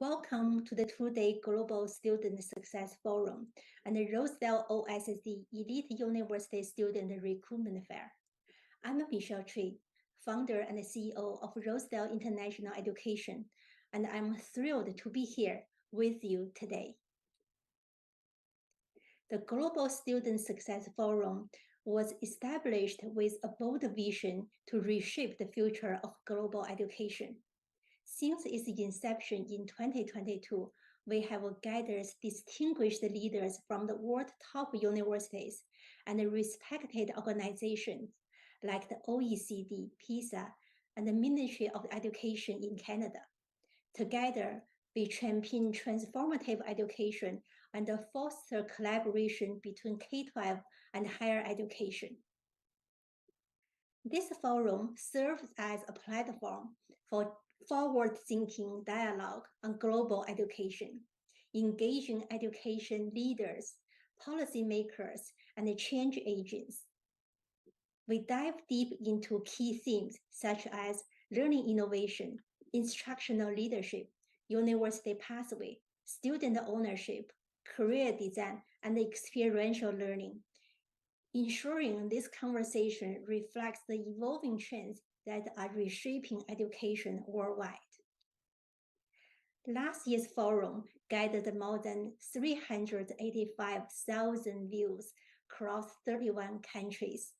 Welcome to the two-day Global Student Success Forum and the Rosedale OSSD Elite University Student Recruitment Fair. I'm Michelle Tree, founder and CEO of Rosedale International Education, and I'm thrilled to be here with you today. The Global Student Success Forum was established with a bold vision to reshape the future of global education. Since its inception in 2022, we have gathered distinguished leaders from the world's top universities and respected organizations like the OECD, PISA, and the Ministry of Education in Canada. Together, we champion transformative education and foster collaboration between K-12 and higher education. This forum serves as a platform for forward-thinking dialogue on global education, engaging education leaders, policymakers, and change agents. We dive deep into key themes such as learning innovation, instructional leadership, university pathway, student ownership, career design, and experiential learning, ensuring this conversation reflects the evolving trends that are reshaping education worldwide. Last year's forum gathered more than 385,000 views across 31 countries,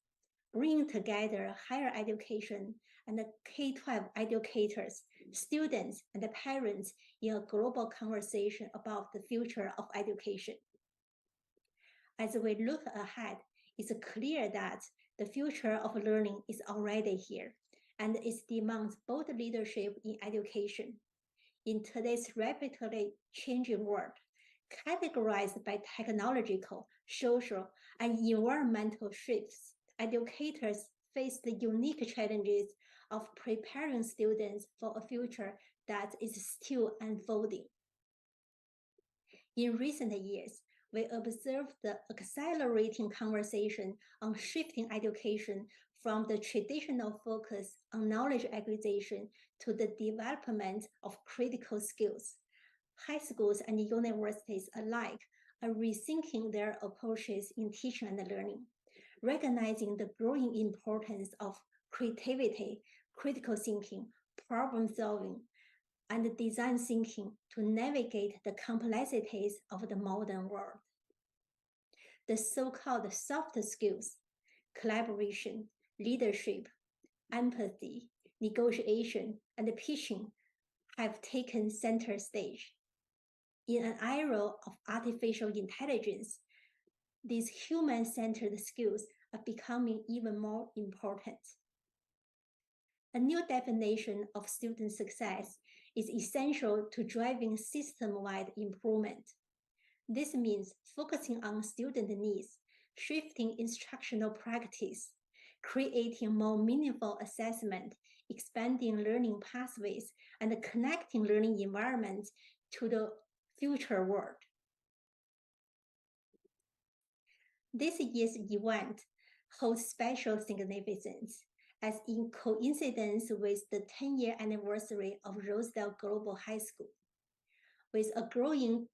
bringing together higher education and K-12 educators, students, and parents in a global conversation about the future of education. As we look ahead, it's clear that the future of learning is already here, and it demands both leadership in education. In today's rapidly changing world, categorized by technological, social, and environmental shifts, educators face the unique challenges of preparing students for a future that is still unfolding. In recent years, we observed the accelerating conversation on shifting education from the traditional focus on knowledge acquisition to the development of critical skills. High schools and universities alike are rethinking their approaches in teaching and learning, recognizing the growing importance of creativity, critical thinking, problem solving, and design thinking to navigate the complexities of the modern world. The so-called soft skills, collaboration, leadership, empathy, negotiation, and pitching have taken center stage. In an era of artificial intelligence, these human-centered skills are becoming even more important. A new definition of student success is essential to driving system-wide improvement. This means focusing on student needs, shifting instructional practice, creating more meaningful assessment, expanding learning pathways, and connecting learning environments to the future world. This year's event holds special significance as in coincidence with the 10-year anniversary of Rosedale Global High School. With a growing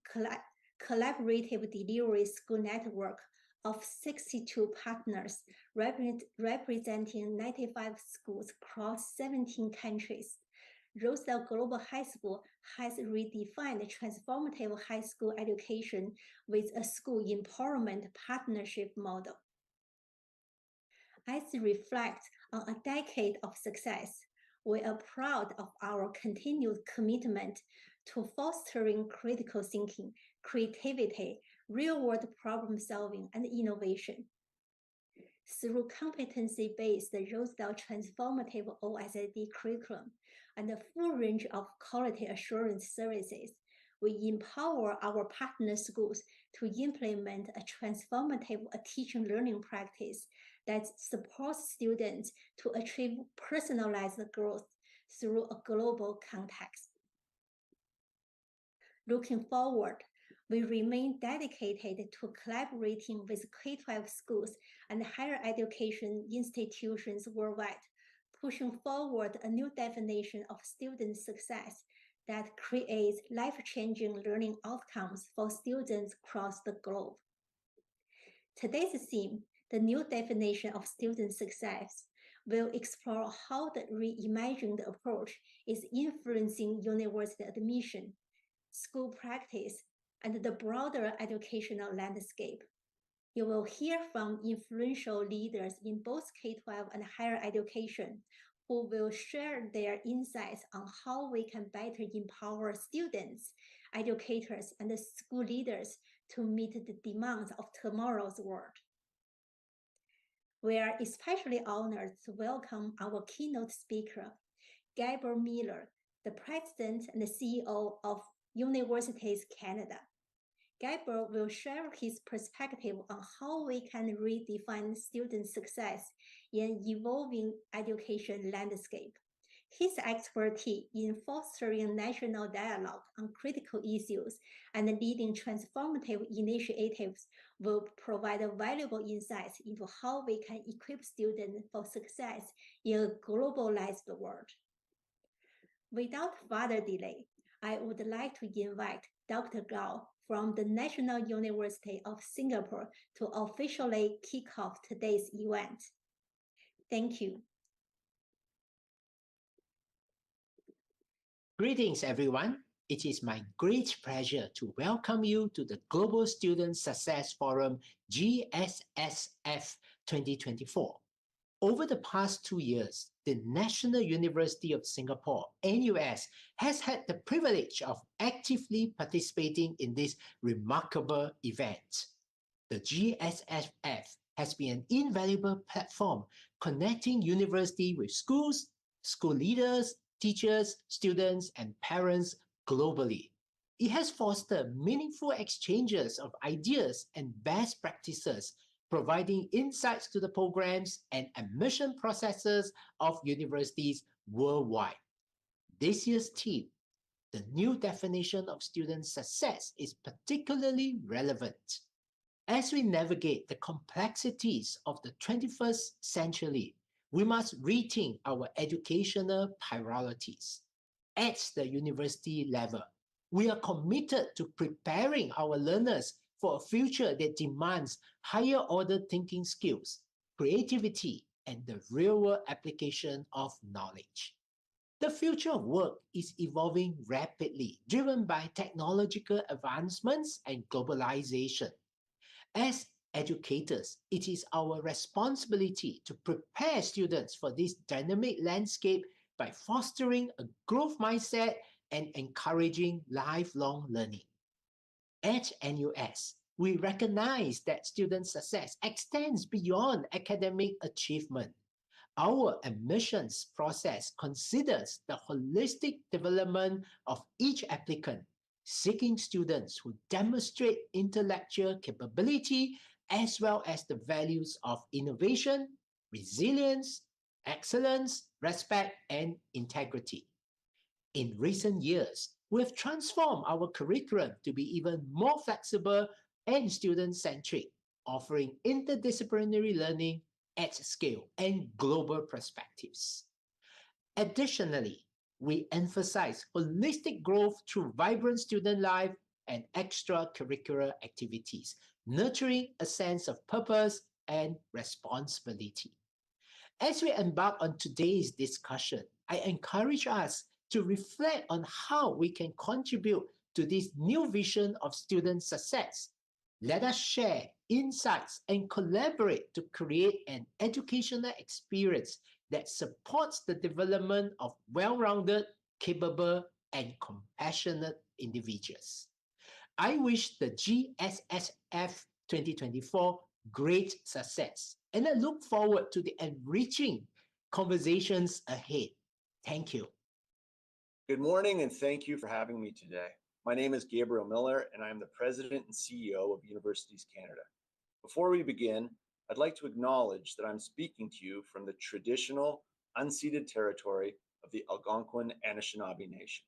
collaborative delivery school network of 62 partners representing 95 schools across 17 countries, Rosedale Global High School has redefined transformative high school education with a school empowerment partnership model. As it reflects on a decade of success, we are proud of our continued commitment to fostering critical thinking, creativity, real-world problem-solving, and innovation. Through competency-based Rosedale Transformative OSSD curriculum and a full range of quality assurance services, we empower our partner schools to implement a transformative teaching learning practice that supports students to achieve personalized growth through a global context. Looking forward, we remain dedicated to collaborating with K-12 schools and higher education institutions worldwide, pushing forward a new definition of student success that creates life-changing learning outcomes for students across the globe. Today's theme, the new definition of student success, will explore how the reimagined approach is influencing university admission, school practice, and the broader educational landscape. You will hear from influential leaders in both K-12 and higher education who will share their insights on how we can better empower students, educators, and school leaders to meet the demands of tomorrow's world. We are especially honored to welcome our keynote speaker, Gabriel Miller, the President and CEO of Universities Canada. Gabriel will share his perspective on how we can redefine student success in an evolving education landscape. His expertise in fostering national dialogue on critical issues and leading transformative initiatives will provide valuable insights into how we can equip students for success in a globalized world. Without further delay, I would like to invite Dr. Gao from the National University of Singapore to officially kick off today's event. Thank you. Greetings, everyone. It is my great pleasure to welcome you to the Global Student Success Forum GSSF 2024. Over the past 2 years, the National University of Singapore, NUS, has had the privilege of actively participating in this remarkable event. The GSSF has been an invaluable platform connecting university with schools, school leaders, teachers, students, and parents globally. It has fostered meaningful exchanges of ideas and best practices, providing insights to the programs and admission processes of universities worldwide. This year's theme, the new definition of student success, is particularly relevant. As we navigate the complexities of the 21st century, we must rethink our educational priorities. At the university level, we are committed to preparing our learners for a future that demands higher order thinking skills, creativity, and the real-world application of knowledge. The future of work is evolving rapidly, driven by technological advancements and globalization. As educators, it is our responsibility to prepare students for this dynamic landscape by fostering a growth mindset and encouraging lifelong learning. At NUS, we recognize that student success extends beyond academic achievement. Our admissions process considers the holistic development of each applicant, seeking students who demonstrate intellectual capability as well as the values of innovation, resilience, excellence, respect, and integrity. In recent years, we have transformed our curriculum to be even more flexible and student-centric, offering interdisciplinary learning at scale and global perspectives. Additionally, we emphasize holistic growth through vibrant student life and extracurricular activities, nurturing a sense of purpose and responsibility. As we embark on today's discussion, I encourage us to reflect on how we can contribute to this new vision of student success. Let us share insights and collaborate to create an educational experience that supports the development of well-rounded, capable, and compassionate individuals. I wish the GSSF 2024 great success, and I look forward to the enriching conversations ahead. Thank you. Good morning, and thank you for having me today. My name is Gabriel Miller, and I am the President and CEO of Universities Canada. Before we begin, I'd like to acknowledge that I'm speaking to you from the traditional, unceded territory of the Algonquin Anishinaabe Nation.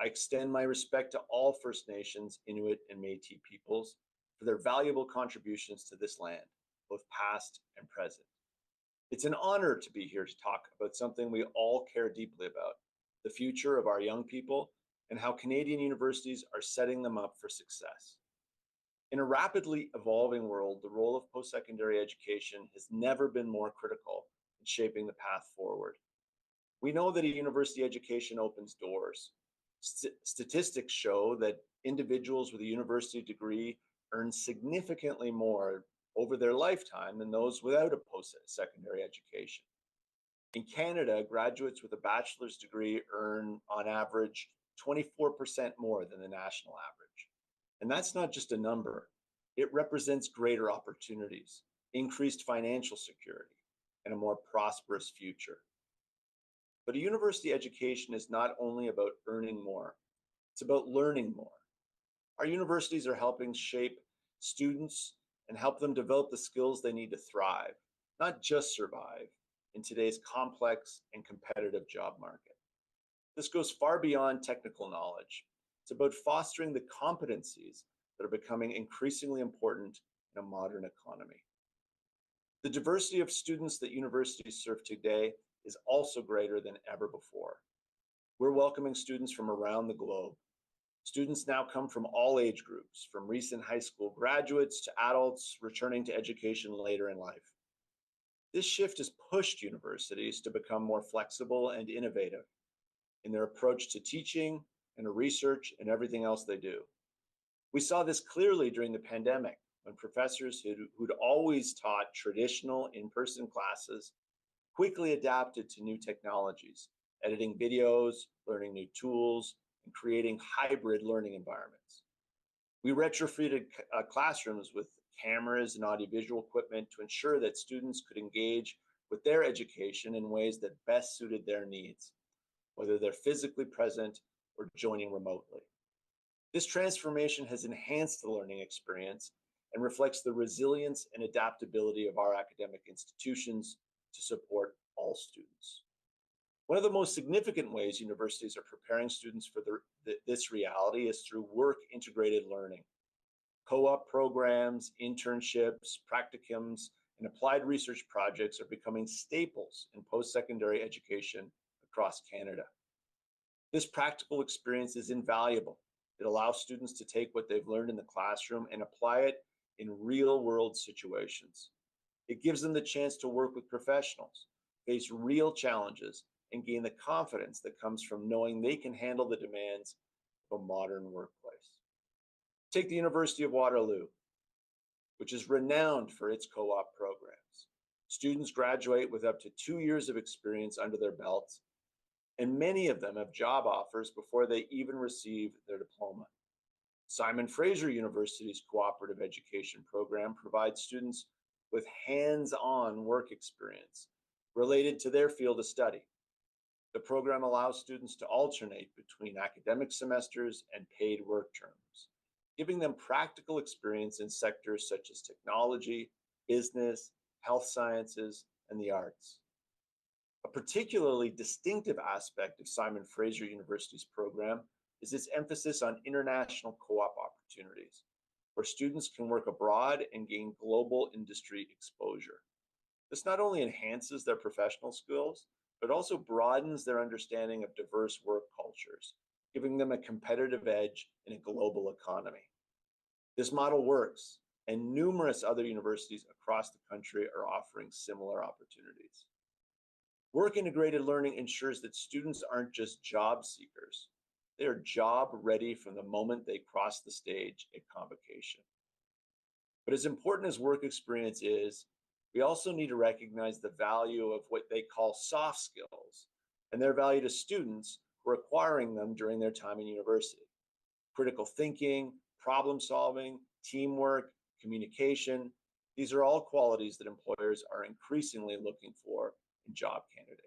I extend my respect to all First Nations, Inuit, and Métis peoples for their valuable contributions to this land, both past and present. It's an honor to be here to talk about something we all care deeply about, the future of our young people and how Canadian universities are setting them up for success. In a rapidly evolving world, the role of post-secondary education has never been more critical in shaping the path forward. We know that a university education opens doors. Statistics show that individuals with a university degree earn significantly more over their lifetime than those without a post-secondary education. In Canada, graduates with a bachelor's degree earn, on average, 24% more than the national average. And that's not just a number. It represents greater opportunities, increased financial security, and a more prosperous future. But a university education is not only about earning more, it's about learning more. Our universities are helping shape students and help them develop the skills they need to thrive, not just survive, in today's complex and competitive job market. This goes far beyond technical knowledge. It's about fostering the competencies that are becoming increasingly important in a modern economy. The diversity of students that universities serve today is also greater than ever before. We're welcoming students from around the globe. Students now come from all age groups, from recent high school graduates to adults returning to education later in life. This shift has pushed universities to become more flexible and innovative in their approach to teaching and to research and everything else they do. We saw this clearly during the pandemic, when professors who'd always taught traditional in-person classes quickly adapted to new technologies, editing videos, learning new tools, and creating hybrid learning environments. We retrofitted classrooms with cameras and audiovisual equipment to ensure that students could engage with their education in ways that best suited their needs, whether they're physically present or joining remotely. This transformation has enhanced the learning experience and reflects the resilience and adaptability of our academic institutions to support all students. One of the most significant ways universities are preparing students for this reality is through work-integrated learning. Co-op programs, internships, practicums, and applied research projects are becoming staples in post-secondary education across Canada. This practical experience is invaluable. It allows students to take what they've learned in the classroom and apply it in real-world situations. It gives them the chance to work with professionals, face real challenges, and gain the confidence that comes from knowing they can handle the demands of a modern workplace. Take the University of Waterloo, which is renowned for its co-op programs. Students graduate with up to 2 years of experience under their belts, and many of them have job offers before they even receive their diploma. Simon Fraser University's cooperative education program provides students with hands-on work experience related to their field of study. The program allows students to alternate between academic semesters and paid work terms, giving them practical experience in sectors such as technology, business, health sciences, and the arts. A particularly distinctive aspect of Simon Fraser University's program is its emphasis on international co-op opportunities, where students can work abroad and gain global industry exposure. This not only enhances their professional skills, but also broadens their understanding of diverse work cultures, giving them a competitive edge in a global economy. This model works, and numerous other universities across the country are offering similar opportunities. Work-integrated learning ensures that students aren't just job seekers. They are job ready from the moment they cross the stage at convocation. But as important as work experience is, we also need to recognize the value of what they call soft skills and their value to students who are acquiring them during their time in university. Critical thinking, problem solving, teamwork, communication, these are all qualities that employers are increasingly looking for in job candidates.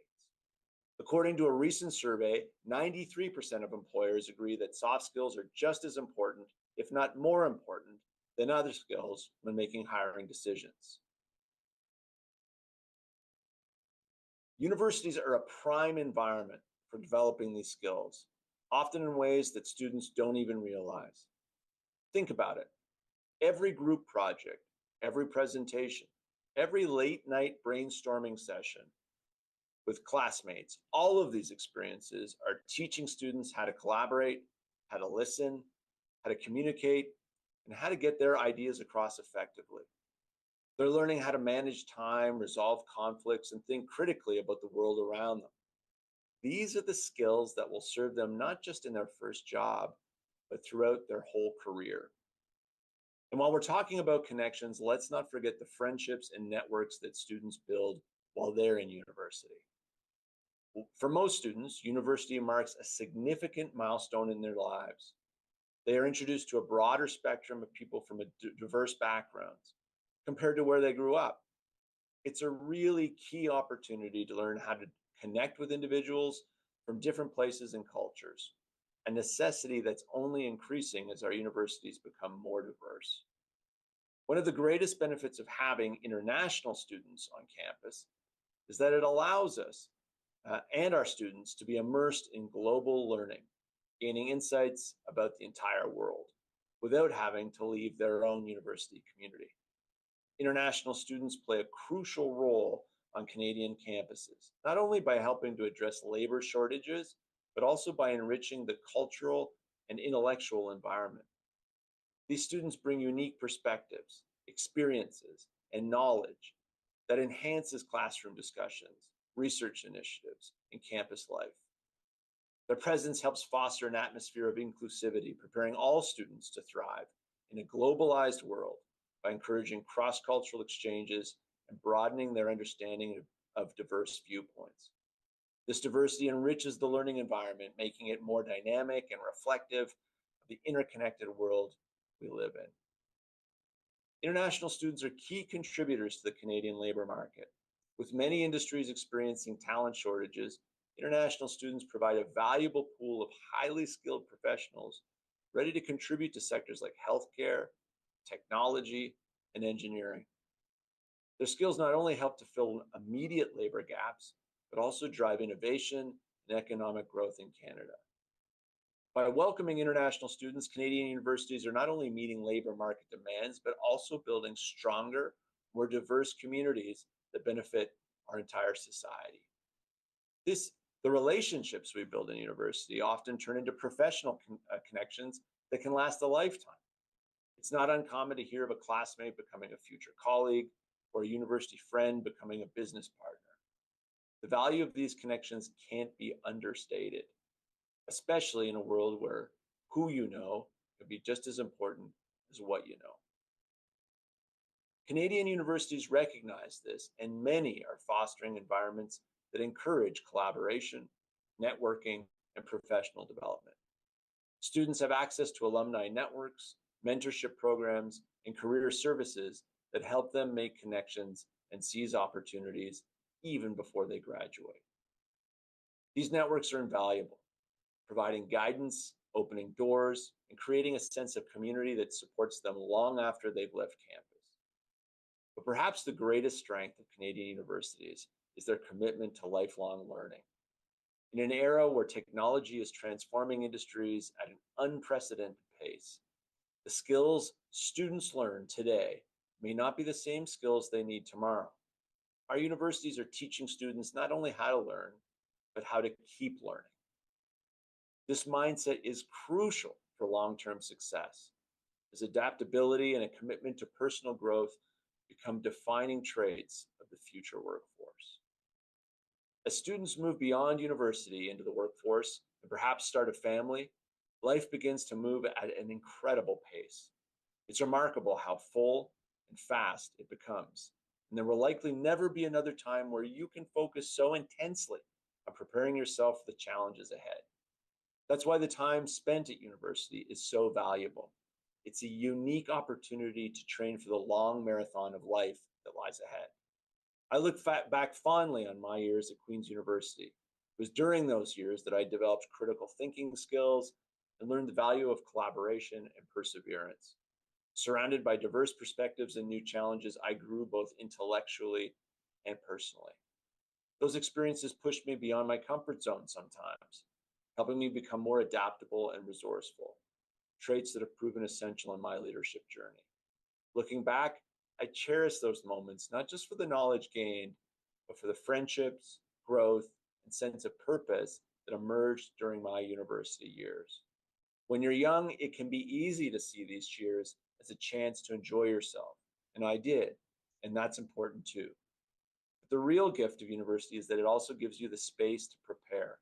According to a recent survey, 93% of employers agree that soft skills are just as important, if not more important, than other skills when making hiring decisions. Universities are a prime environment for developing these skills, often in ways that students don't even realize. Think about it. Every group project, every presentation, every late night brainstorming session, with classmates. All of these experiences are teaching students how to collaborate, how to listen, how to communicate, and how to get their ideas across effectively. They're learning how to manage time, resolve conflicts, and think critically about the world around them. These are the skills that will serve them not just in their first job, but throughout their whole career. And while we're talking about connections, let's not forget the friendships and networks that students build while they're in university. For most students, university marks a significant milestone in their lives. They are introduced to a broader spectrum of people from diverse backgrounds compared to where they grew up. It's a really key opportunity to learn how to connect with individuals from different places and cultures, a necessity that's only increasing as our universities become more diverse. One of the greatest benefits of having international students on campus is that it allows us and our students to be immersed in global learning, gaining insights about the entire world without having to leave their own university community. International students play a crucial role on Canadian campuses, not only by helping to address labor shortages, but also by enriching the cultural and intellectual environment. These students bring unique perspectives, experiences, and knowledge that enhances classroom discussions, research initiatives, and campus life. Their presence helps foster an atmosphere of inclusivity, preparing all students to thrive in a globalized world by encouraging cross-cultural exchanges and broadening their understanding of diverse viewpoints. This diversity enriches the learning environment, making it more dynamic and reflective of the interconnected world we live in. International students are key contributors to the Canadian labor market. With many industries experiencing talent shortages, international students provide a valuable pool of highly skilled professionals ready to contribute to sectors like healthcare, technology, and engineering. Their skills not only help to fill immediate labor gaps, but also drive innovation and economic growth in Canada. By welcoming international students, Canadian universities are not only meeting labor market demands, but also building stronger, more diverse communities that benefit our entire society. The relationships we build in university often turn into professional connections that can last a lifetime. It's not uncommon to hear of a classmate becoming a future colleague or a university friend becoming a business partner. The value of these connections can't be understated, especially in a world where who you know can be just as important as what you know. Canadian universities recognize this, and many are fostering environments that encourage collaboration, networking, and professional development. Students have access to alumni networks, mentorship programs, and career services that help them make connections and seize opportunities even before they graduate. These networks are invaluable, providing guidance, opening doors, and creating a sense of community that supports them long after they've left campus. But perhaps the greatest strength of Canadian universities is their commitment to lifelong learning. In an era where technology is transforming industries at an unprecedented pace, the skills students learn today may not be the same skills they need tomorrow. Our universities are teaching students not only how to learn, but how to keep learning. This mindset is crucial for long-term success, as adaptability and a commitment to personal growth become defining traits of the future workforce. As students move beyond university into the workforce and perhaps start a family, life begins to move at an incredible pace. It's remarkable how full and fast it becomes, and there will likely never be another time where you can focus so intensely on preparing yourself for the challenges ahead. That's why the time spent at university is so valuable. It's a unique opportunity to train for the long marathon of life that lies ahead. I look back fondly on my years at Queen's University. It was during those years that I developed critical thinking skills and learned the value of collaboration and perseverance. Surrounded by diverse perspectives and new challenges, I grew both intellectually and personally. Those experiences pushed me beyond my comfort zone sometimes, helping me become more adaptable and resourceful, traits that have proven essential in my leadership journey. Looking back, I cherish those moments, not just for the knowledge gained, but for the friendships, growth, and sense of purpose that emerged during my university years. When you're young, it can be easy to see these cheers as a chance to enjoy yourself, and I did, and that's important too. But the real gift of university is that it also gives you the space to prepare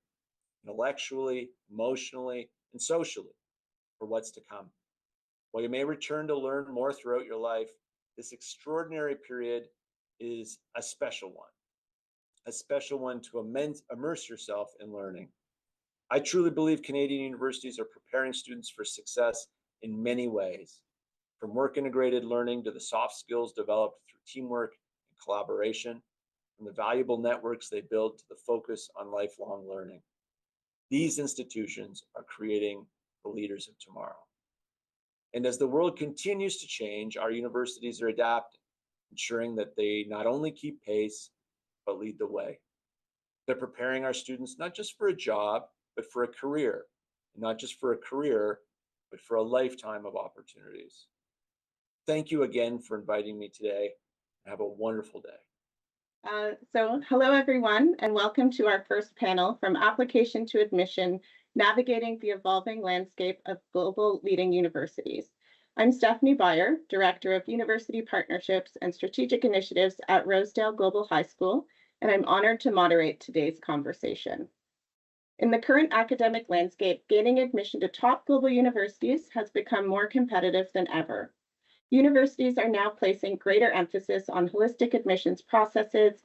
intellectually, emotionally, and socially for what's to come. While you may return to learn more throughout your life, this extraordinary period is a special one to immerse yourself in learning. I truly believe Canadian universities are preparing students for success in many ways, from work integrated learning to the soft skills developed through teamwork and collaboration, from the valuable networks they build to the focus on lifelong learning. These institutions are creating the leaders of tomorrow. And as the world continues to change, our universities are adapting, ensuring that they not only keep pace, but lead the way. They're preparing our students not just for a job, but for a career, and not just for a career, but for a lifetime of opportunities. Thank you again for inviting me today. Have a wonderful day. Hello, everyone, and welcome to our first panel, From Application to Admission, Navigating the Evolving Landscape of Global Leading Universities. I'm Stephanie Beyer, Director of University Partnerships and Strategic Initiatives at Rosedale Global High School, and I'm honored to moderate today's conversation. In the current academic landscape, gaining admission to top global universities has become more competitive than ever. Universities are now placing greater emphasis on holistic admissions processes,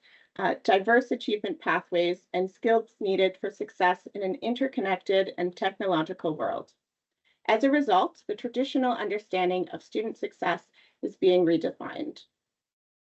diverse achievement pathways, and skills needed for success in an interconnected and technological world. As a result, the traditional understanding of student success is being redefined.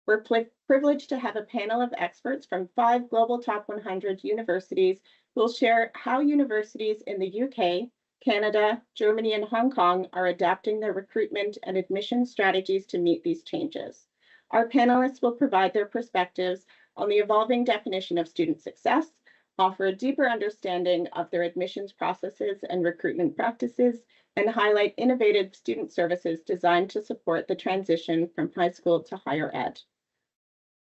We're privileged to have a panel of experts from 5 global top 100 universities who will share how universities in the UK, Canada, Germany, and Hong Kong are adapting their recruitment and admission strategies to meet these changes. Our panelists will provide their perspectives on the evolving definition of student success, offer a deeper understanding of their admissions processes and recruitment practices, and highlight innovative student services designed to support the transition from high school to higher ed.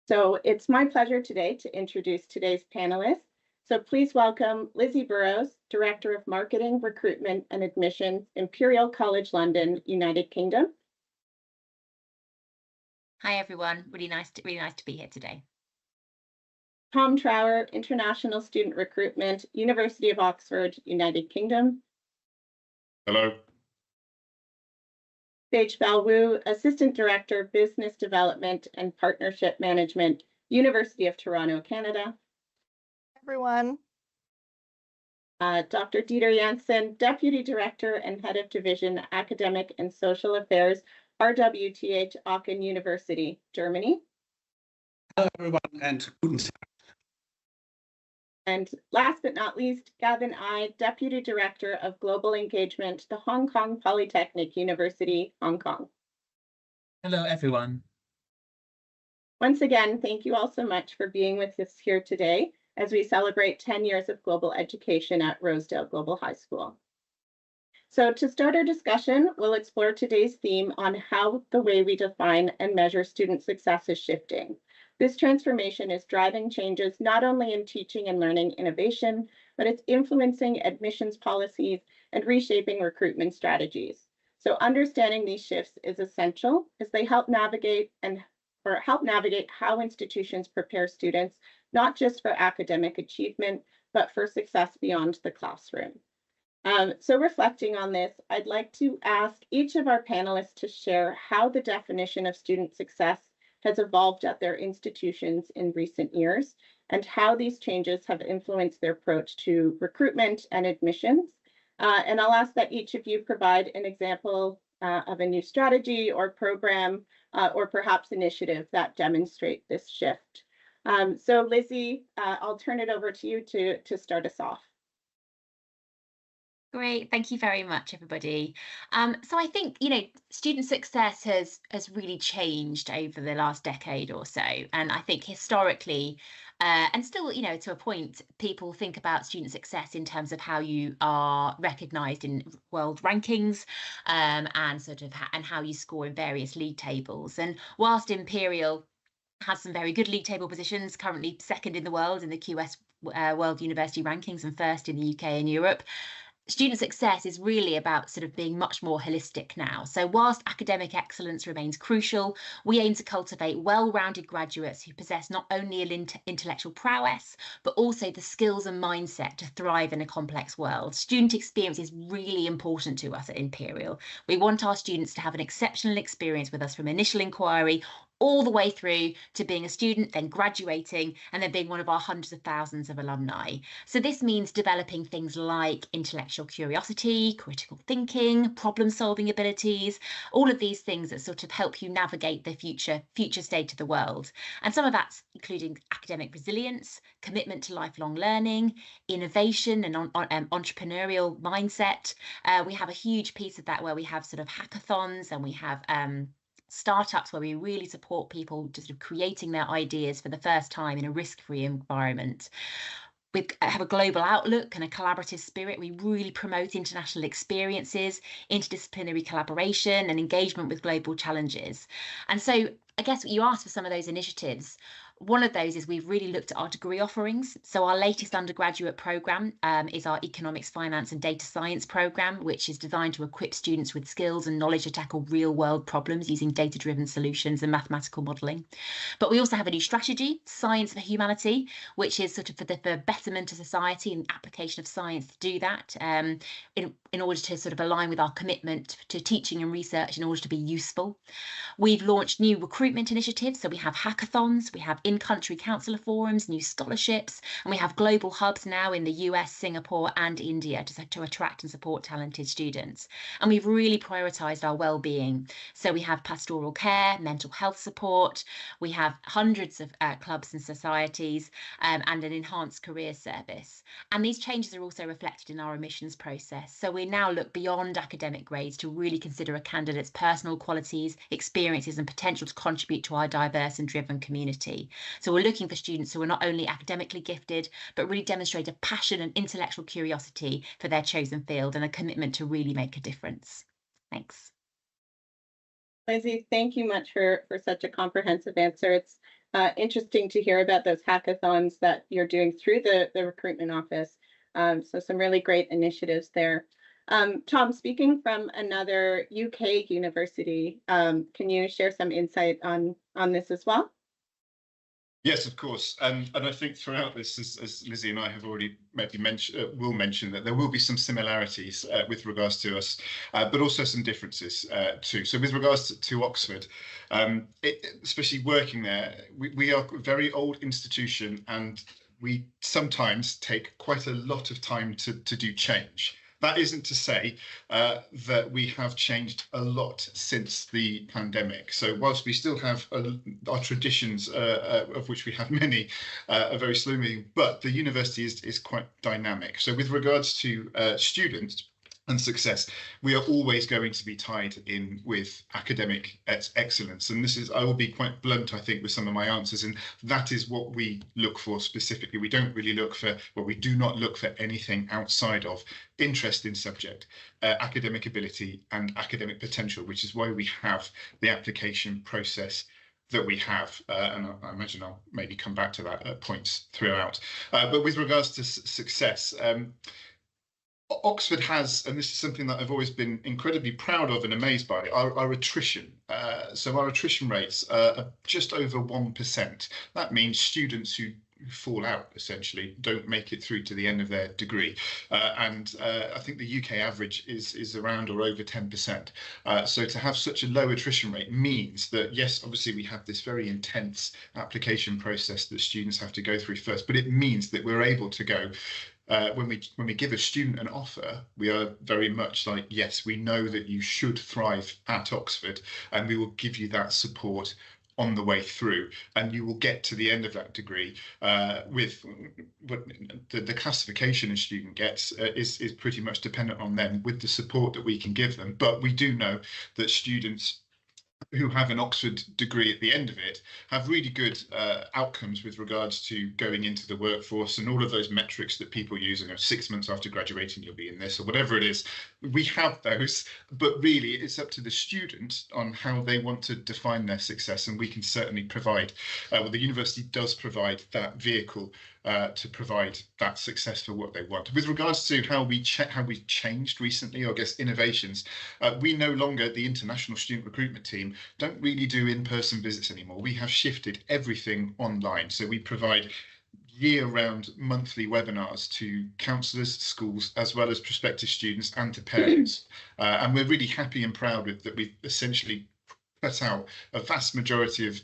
So it's my pleasure today to introduce today's panelists. So please welcome Lizzie Burrows, Director of Marketing, Recruitment and Admissions, Imperial College London, United Kingdom. Hi everyone, really nice to be here today. Tom Trower, International Student Recruitment, University of Oxford, United Kingdom. Hello. Sage Balwu, Assistant Director, Business Development and Partnership Management, University of Toronto, Canada. Everyone. Dr. Dieter Janssen, Deputy Director and Head of Division, Academic and Social Affairs, RWTH Aachen University, Germany. Hello, everyone, and guten Tag. And last but not least, Gavin Ai, Deputy Director of Global Engagement, the Hong Kong Polytechnic University, Hong Kong. Hello, everyone. Once again, thank you all so much for being with us here today as we celebrate 10 years of global education at Rosedale Global High School. So to start our discussion, we'll explore today's theme on how the way we define and measure student success is shifting. This transformation is driving changes not only in teaching and learning innovation, but it's influencing admissions policies and reshaping recruitment strategies. So understanding these shifts is essential as they help navigate how institutions prepare students, not just for academic achievement, but for success beyond the classroom. So reflecting on this, I'd like to ask each of our panelists to share how the definition of student success has evolved at their institutions in recent years and how these changes have influenced their approach to recruitment and admissions. And I'll ask that each of you provide an example of a new strategy or program or perhaps initiative that demonstrate this shift. So Lizzie, I'll turn it over to you to start us off. Great, thank you very much, everybody. So I think, student success has really changed over the last decade or so. And I think historically, and still, to a point, people think about student success in terms of how you are recognised in world rankings and and how you score in various league tables. And whilst Imperial has some very good league table positions, currently second in the world in the QS World University Rankings and first in the UK and Europe. Student success is really about sort of being much more holistic now. So whilst academic excellence remains crucial, we aim to cultivate well-rounded graduates who possess not only an intellectual prowess, but also the skills and mindset to thrive in a complex world. Student experience is really important to us at Imperial. We want our students to have an exceptional experience with us from initial inquiry all the way through to being a student, then graduating, and then being one of our hundreds of thousands of alumni. So this means developing things like intellectual curiosity, critical thinking, problem-solving abilities, all of these things that sort of help you navigate the future state of the world. And some of that's including academic resilience, commitment to lifelong learning, innovation and entrepreneurial mindset. We have a huge piece of that where we have sort of hackathons, and we have startups where we really support people just sort of creating their ideas for the first time in a risk-free environment. We have a global outlook and a collaborative spirit. We really promote international experiences, interdisciplinary collaboration and engagement with global challenges. And so I guess you asked for some of those initiatives. One of those is we've really looked at our degree offerings. So our latest undergraduate programme is our Economics, Finance and Data Science programme, which is designed to equip students with skills and knowledge to tackle real-world problems using data-driven solutions and mathematical modelling. But we also have a new strategy, Science for Humanity, which is sort of for the betterment of society and application of science to do that in order to sort of align with our commitment to teaching and research in order to be useful. We've launched new recruitment initiatives. So we have hackathons, we have in-country counsellor forums, new scholarships, and we have global hubs now in the US, Singapore and India to attract and support talented students. And we've really prioritised our well-being. So we have pastoral care, mental health support, we have hundreds of clubs and societies and an enhanced career service. And these changes are also reflected in our admissions process. So we now look beyond academic grades to really consider a candidate's personal qualities, experiences and potential to contribute to our diverse and driven community. So we're looking for students who are not only academically gifted, but really demonstrate a passion and intellectual curiosity for their chosen field and a commitment to really make a difference. Thanks. Lizzie, thank you much for such a comprehensive answer. It's interesting to hear about those hackathons that you're doing through the recruitment office. So some really great initiatives there. Tom, speaking from another UK university, can you share some insight on this as well? Yes, of course. And I think throughout this, as Lizzie and I have already maybe will mention that there will be some similarities with regards to us, but also some differences too. So with regards to Oxford, especially working there, we are a very old institution and we sometimes take quite a lot of time to do change. That isn't to say that we have changed a lot since the pandemic. So whilst we still have our traditions, of which we have many, are very slow moving, but the university is quite dynamic. So with regards to students and success, we are always going to be tied in with academic excellence. And this is, I will be quite blunt, I think, with some of my answers. And that is what we look for specifically. We don't really look for, well, we do not look for anything outside of interest in subject, academic ability and academic potential, which is why we have the application process that we have, and I imagine I'll maybe come back to that at points throughout. But with regards to success, Oxford has, and this is something that I've always been incredibly proud of and amazed by, our attrition. So our attrition rates are just over 1%. That means students who fall out, essentially, don't make it through to the end of their degree. And I think the UK average is around or over 10%. So to have such a low attrition rate means that, yes, obviously we have this very intense application process that students have to go through first, but it means that we're able to go, when we give a student an offer, we are very much like, yes, we know that you should thrive at Oxford and we will give you that support on the way through, and you will get to the end of that degree with what the classification a student gets is pretty much dependent on them with the support that we can give them. But we do know that students who have an Oxford degree at the end of it have really good outcomes with regards to going into the workforce and all of those metrics that people use. 6 months after graduating, you'll be in this or whatever it is. We have those, but really it's up to the student on how they want to define their success. And we can certainly provide, well, the university does provide that vehicle to provide that success for what they want. With regards to how we changed recently, or I guess innovations, we no longer, the international student recruitment team, don't really do in-person visits anymore. We have shifted everything online. So we provide year-round monthly webinars to counsellors, schools, as well as prospective students and to parents. And we're really happy and proud with that. We've essentially cut out a vast majority of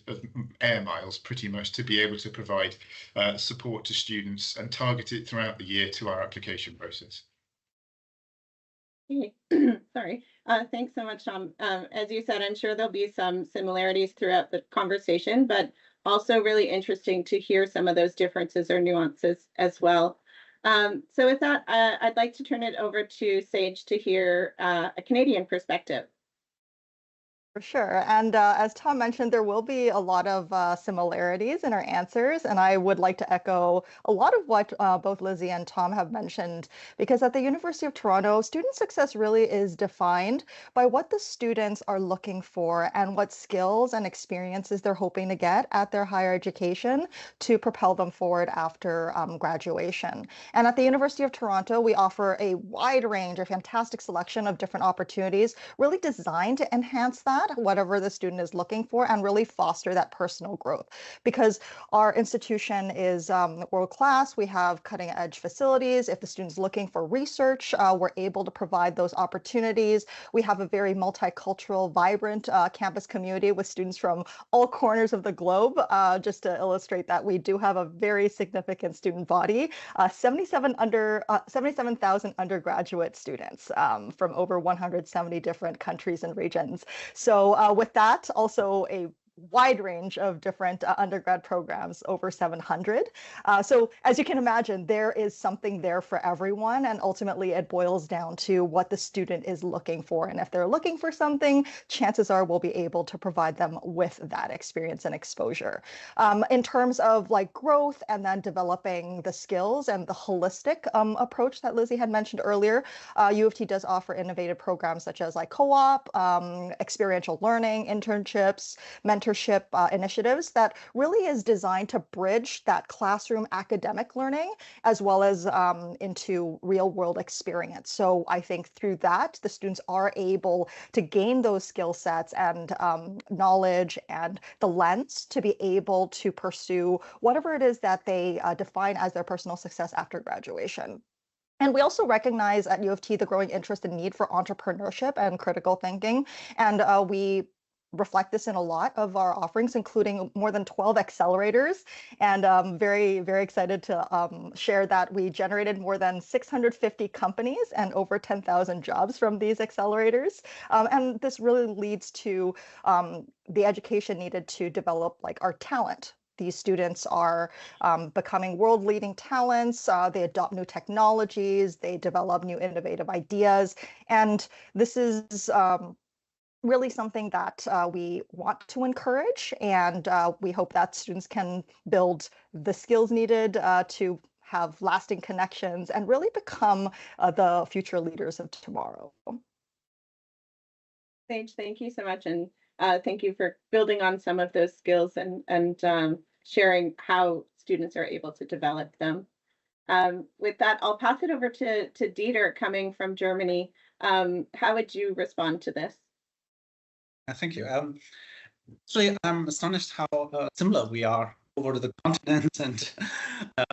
air miles pretty much to be able to provide support to students and target it throughout the year to our application process. Sorry. Thanks so much, Tom. As you said, I'm sure there'll be some similarities throughout the conversation, but also really interesting to hear some of those differences or nuances as well. So with that, I'd like to turn it over to Sage to hear a Canadian perspective. For sure. And as Tom mentioned, there will be a lot of similarities in our answers. And I would like to echo a lot of what both Lizzie and Tom have mentioned, because at the University of Toronto, student success really is defined by what the students are looking for and what skills and experiences they're hoping to get at their higher education to propel them forward after graduation. And at the University of Toronto, we offer a wide range, a fantastic selection of different opportunities, really designed to enhance that, whatever the student is looking for, and really foster that personal growth. Because our institution is world-class, we have cutting-edge facilities. If the student's looking for research, we're able to provide those opportunities. We have a very multicultural, vibrant campus community with students from all corners of the globe. Just to illustrate that, we do have a very significant student body, 77,000 undergraduate students from over 170 different countries and regions. So with that, also a wide range of different undergrad programs, over 700. So as you can imagine, there is something there for everyone. And ultimately, it boils down to what the student is looking for. And if they're looking for something, chances are we'll be able to provide them with that experience and exposure. In terms of like growth and then developing the skills and the holistic approach that Lizzie had mentioned earlier, U of T does offer innovative programs such as like co-op, experiential learning, internships, mentorship initiatives that really is designed to bridge that classroom academic learning as well as into real world experience. So I think through that, the students are able to gain those skill sets and knowledge and the lens to be able to pursue whatever it is that they define as their personal success after graduation. And we also recognize at U of T the growing interest and need for entrepreneurship and critical thinking. And we reflect this in a lot of our offerings, including more than 12 accelerators. And very, very excited to share that we generated more than 650 companies and over 10,000 jobs from these accelerators. And this really leads to the education needed to develop like our talent. These students are becoming world-leading talents. They adopt new technologies. They develop new innovative ideas. And this is really something that we want to encourage, and we hope that students can build the skills needed to have lasting connections and really become the future leaders of tomorrow. Sage, thank you so much, and thank you for building on some of those skills and sharing how students are able to develop them. With that, I'll pass it over to Dieter coming from Germany. How would you respond to this? Thank you. Actually, I'm astonished how similar we are over the continent and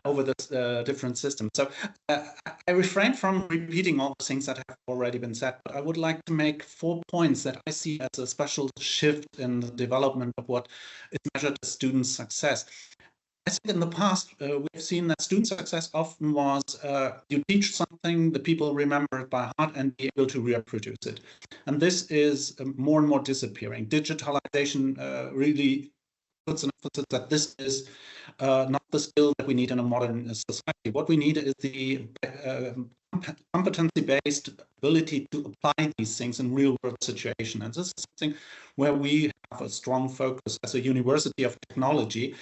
over the different systems. So I refrain from repeating all the things that have already been said, but I would like to make 4 points that I see as a special shift in the development of what is measured as student success. I think in the past, we've seen that student success often was you teach something, the people remember it by heart and be able to reproduce it. And this is more and more disappearing. Digitalization really puts an emphasis that this is not the skill that we need in a modern society. What we need is the competency-based ability to apply these things in real-world situations. And this is something where we have a strong focus as a University of Technology.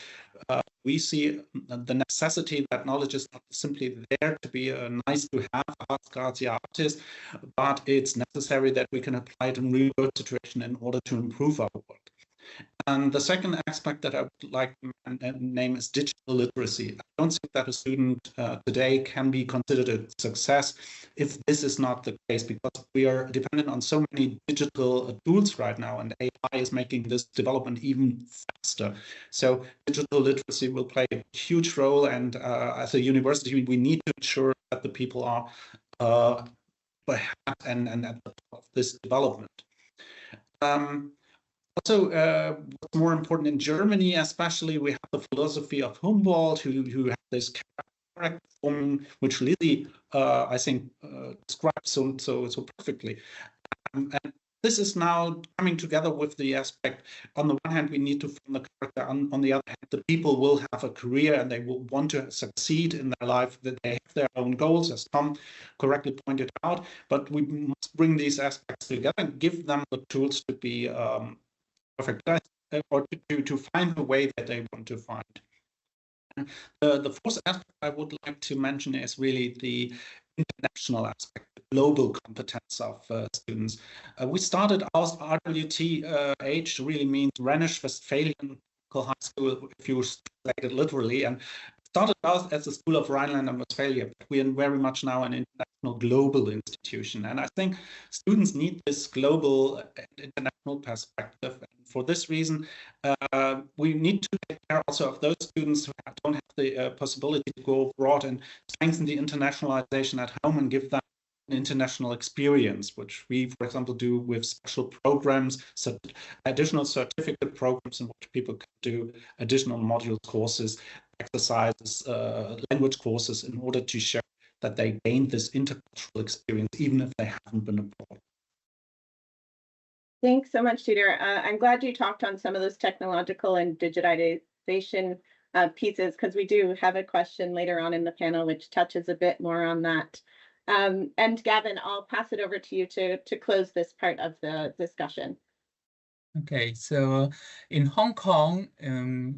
We see the necessity that knowledge is not simply there to be a nice to have artist, but it's necessary that we can apply it in real-world situation in order to improve our work. And the second aspect that I would like to name is digital literacy. I don't think that a student today can be considered a success if this is not the case, because we are dependent on so many digital tools right now, and AI is making this development even faster. So digital literacy will play a huge role, and as a university, we need to ensure that the people are ahead and at the top of this development. Also, what's more important in Germany, especially, we have the philosophy of Humboldt, who have this character form, which Lizzie, I think, describes so perfectly. And this is now coming together with the aspect, on the one hand, we need to form the character, on the other hand, the people will have a career and they will want to succeed in their life, that they have their own goals, as Tom correctly pointed out, but we must bring these aspects together and give them the tools to be perfect, or to find the way that they want to find. The fourth aspect I would like to mention is really the international aspect, the global competence of students. We started our RWTH really means Rhenish Westphalian High School, if you translate it literally, and started out as the School of Rhineland and Westphalia, but we are very much now an international global institution. And I think students need this global international perspective. And for this reason, we need to take care also of those students who don't have the possibility to go abroad, and strengthen the internationalization at home and give them an international experience, which we, for example, do with special programs, additional certificate programs in which people can do additional module courses, exercises, language courses, in order to show that they gained this intercultural experience, even if they haven't been abroad. Thanks so much, Tutor. I'm glad you talked on some of those technological and digitization pieces, because we do have a question later on in the panel which touches a bit more on that. And Gavin, I'll pass it over to you to close this part of the discussion. Okay, so in Hong Kong,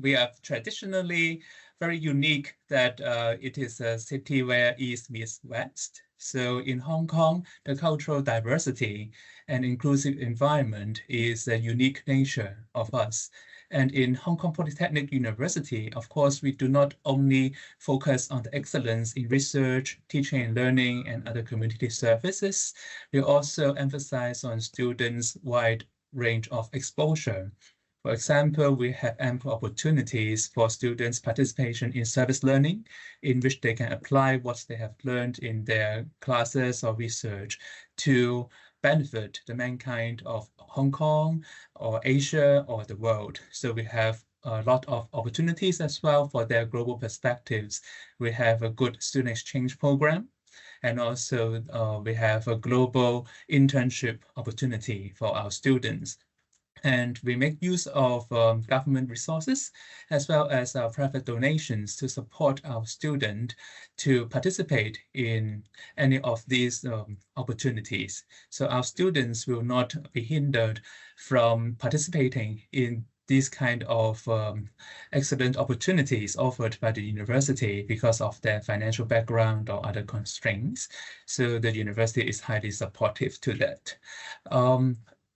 we are traditionally very unique that it is a city where East meets West. So in Hong Kong, the cultural diversity and inclusive environment is a unique nature of us. And in Hong Kong Polytechnic University, of course, we do not only focus on the excellence in research, teaching and learning, and other community services. We also emphasize on students' wide range of exposure. For example, we have ample opportunities for students' participation in service learning, in which they can apply what they have learned in their classes or research to benefit the mankind of Hong Kong or Asia or the world. So we have a lot of opportunities as well for their global perspectives. We have a good student exchange program, and also we have a global internship opportunity for our students. And we make use of government resources as well as our private donations to support our students to participate in any of these opportunities. So our students will not be hindered from participating in these kind of excellent opportunities offered by the university because of their financial background or other constraints. So the university is highly supportive to that.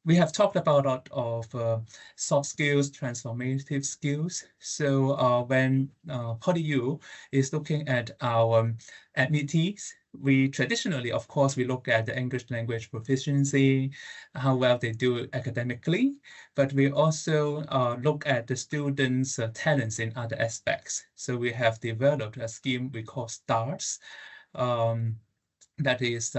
We have talked about a lot of soft skills, transformative skills. So when PolyU is looking at our admittees, we traditionally, of course, we look at the English language proficiency, how well they do academically, but we also look at the students' talents in other aspects. So we have developed a scheme we call STARS, that is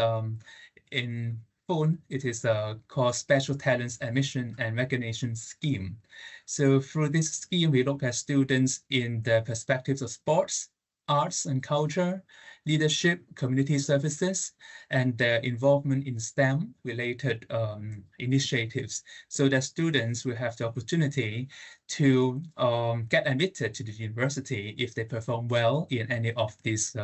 in phone, it is called Special Talents Admission and Recognition Scheme. So through this scheme, we look at students in the perspectives of sports, arts and culture, leadership, community services, and their involvement in STEM-related initiatives, so that students will have the opportunity to get admitted to the university if they perform well in any of these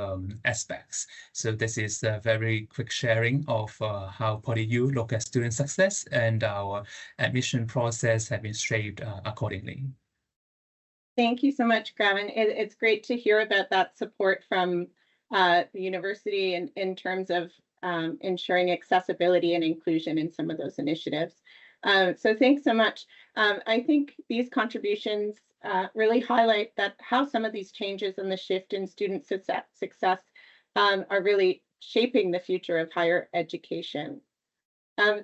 aspects. So this is a very quick sharing of how PolyU look at student success, and our admission process have been shaped accordingly. Thank you so much, Graven. It's great to hear about that support from the university in terms of ensuring accessibility and inclusion in some of those initiatives. So thanks so much. I think these contributions really highlight that how some of these changes and the shift in student success are really shaping the future of higher education.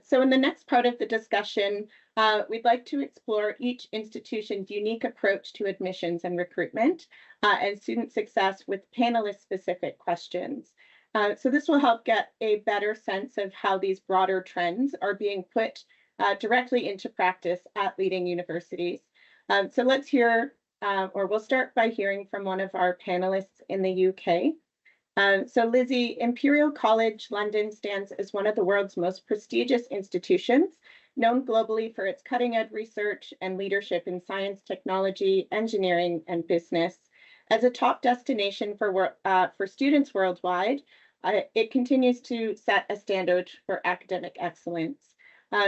So in the next part of the discussion, we'd like to explore each institution's unique approach to admissions and recruitment and student success with panelist-specific questions. So this will help get a better sense of how these broader trends are being put directly into practice at leading universities. So let's hear, or we'll start by hearing from one of our panelists in the UK. So Lizzie, Imperial College London stands as one of the world's most prestigious institutions, known globally for its cutting-edge research and leadership in science, technology, engineering, and business. As a top destination for students worldwide, it continues to set a standard for academic excellence.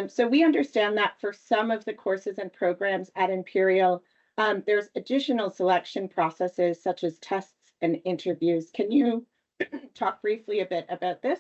So we understand that for some of the courses and programs at Imperial, there's additional selection processes such as tests and interviews. Can you talk briefly a bit about this?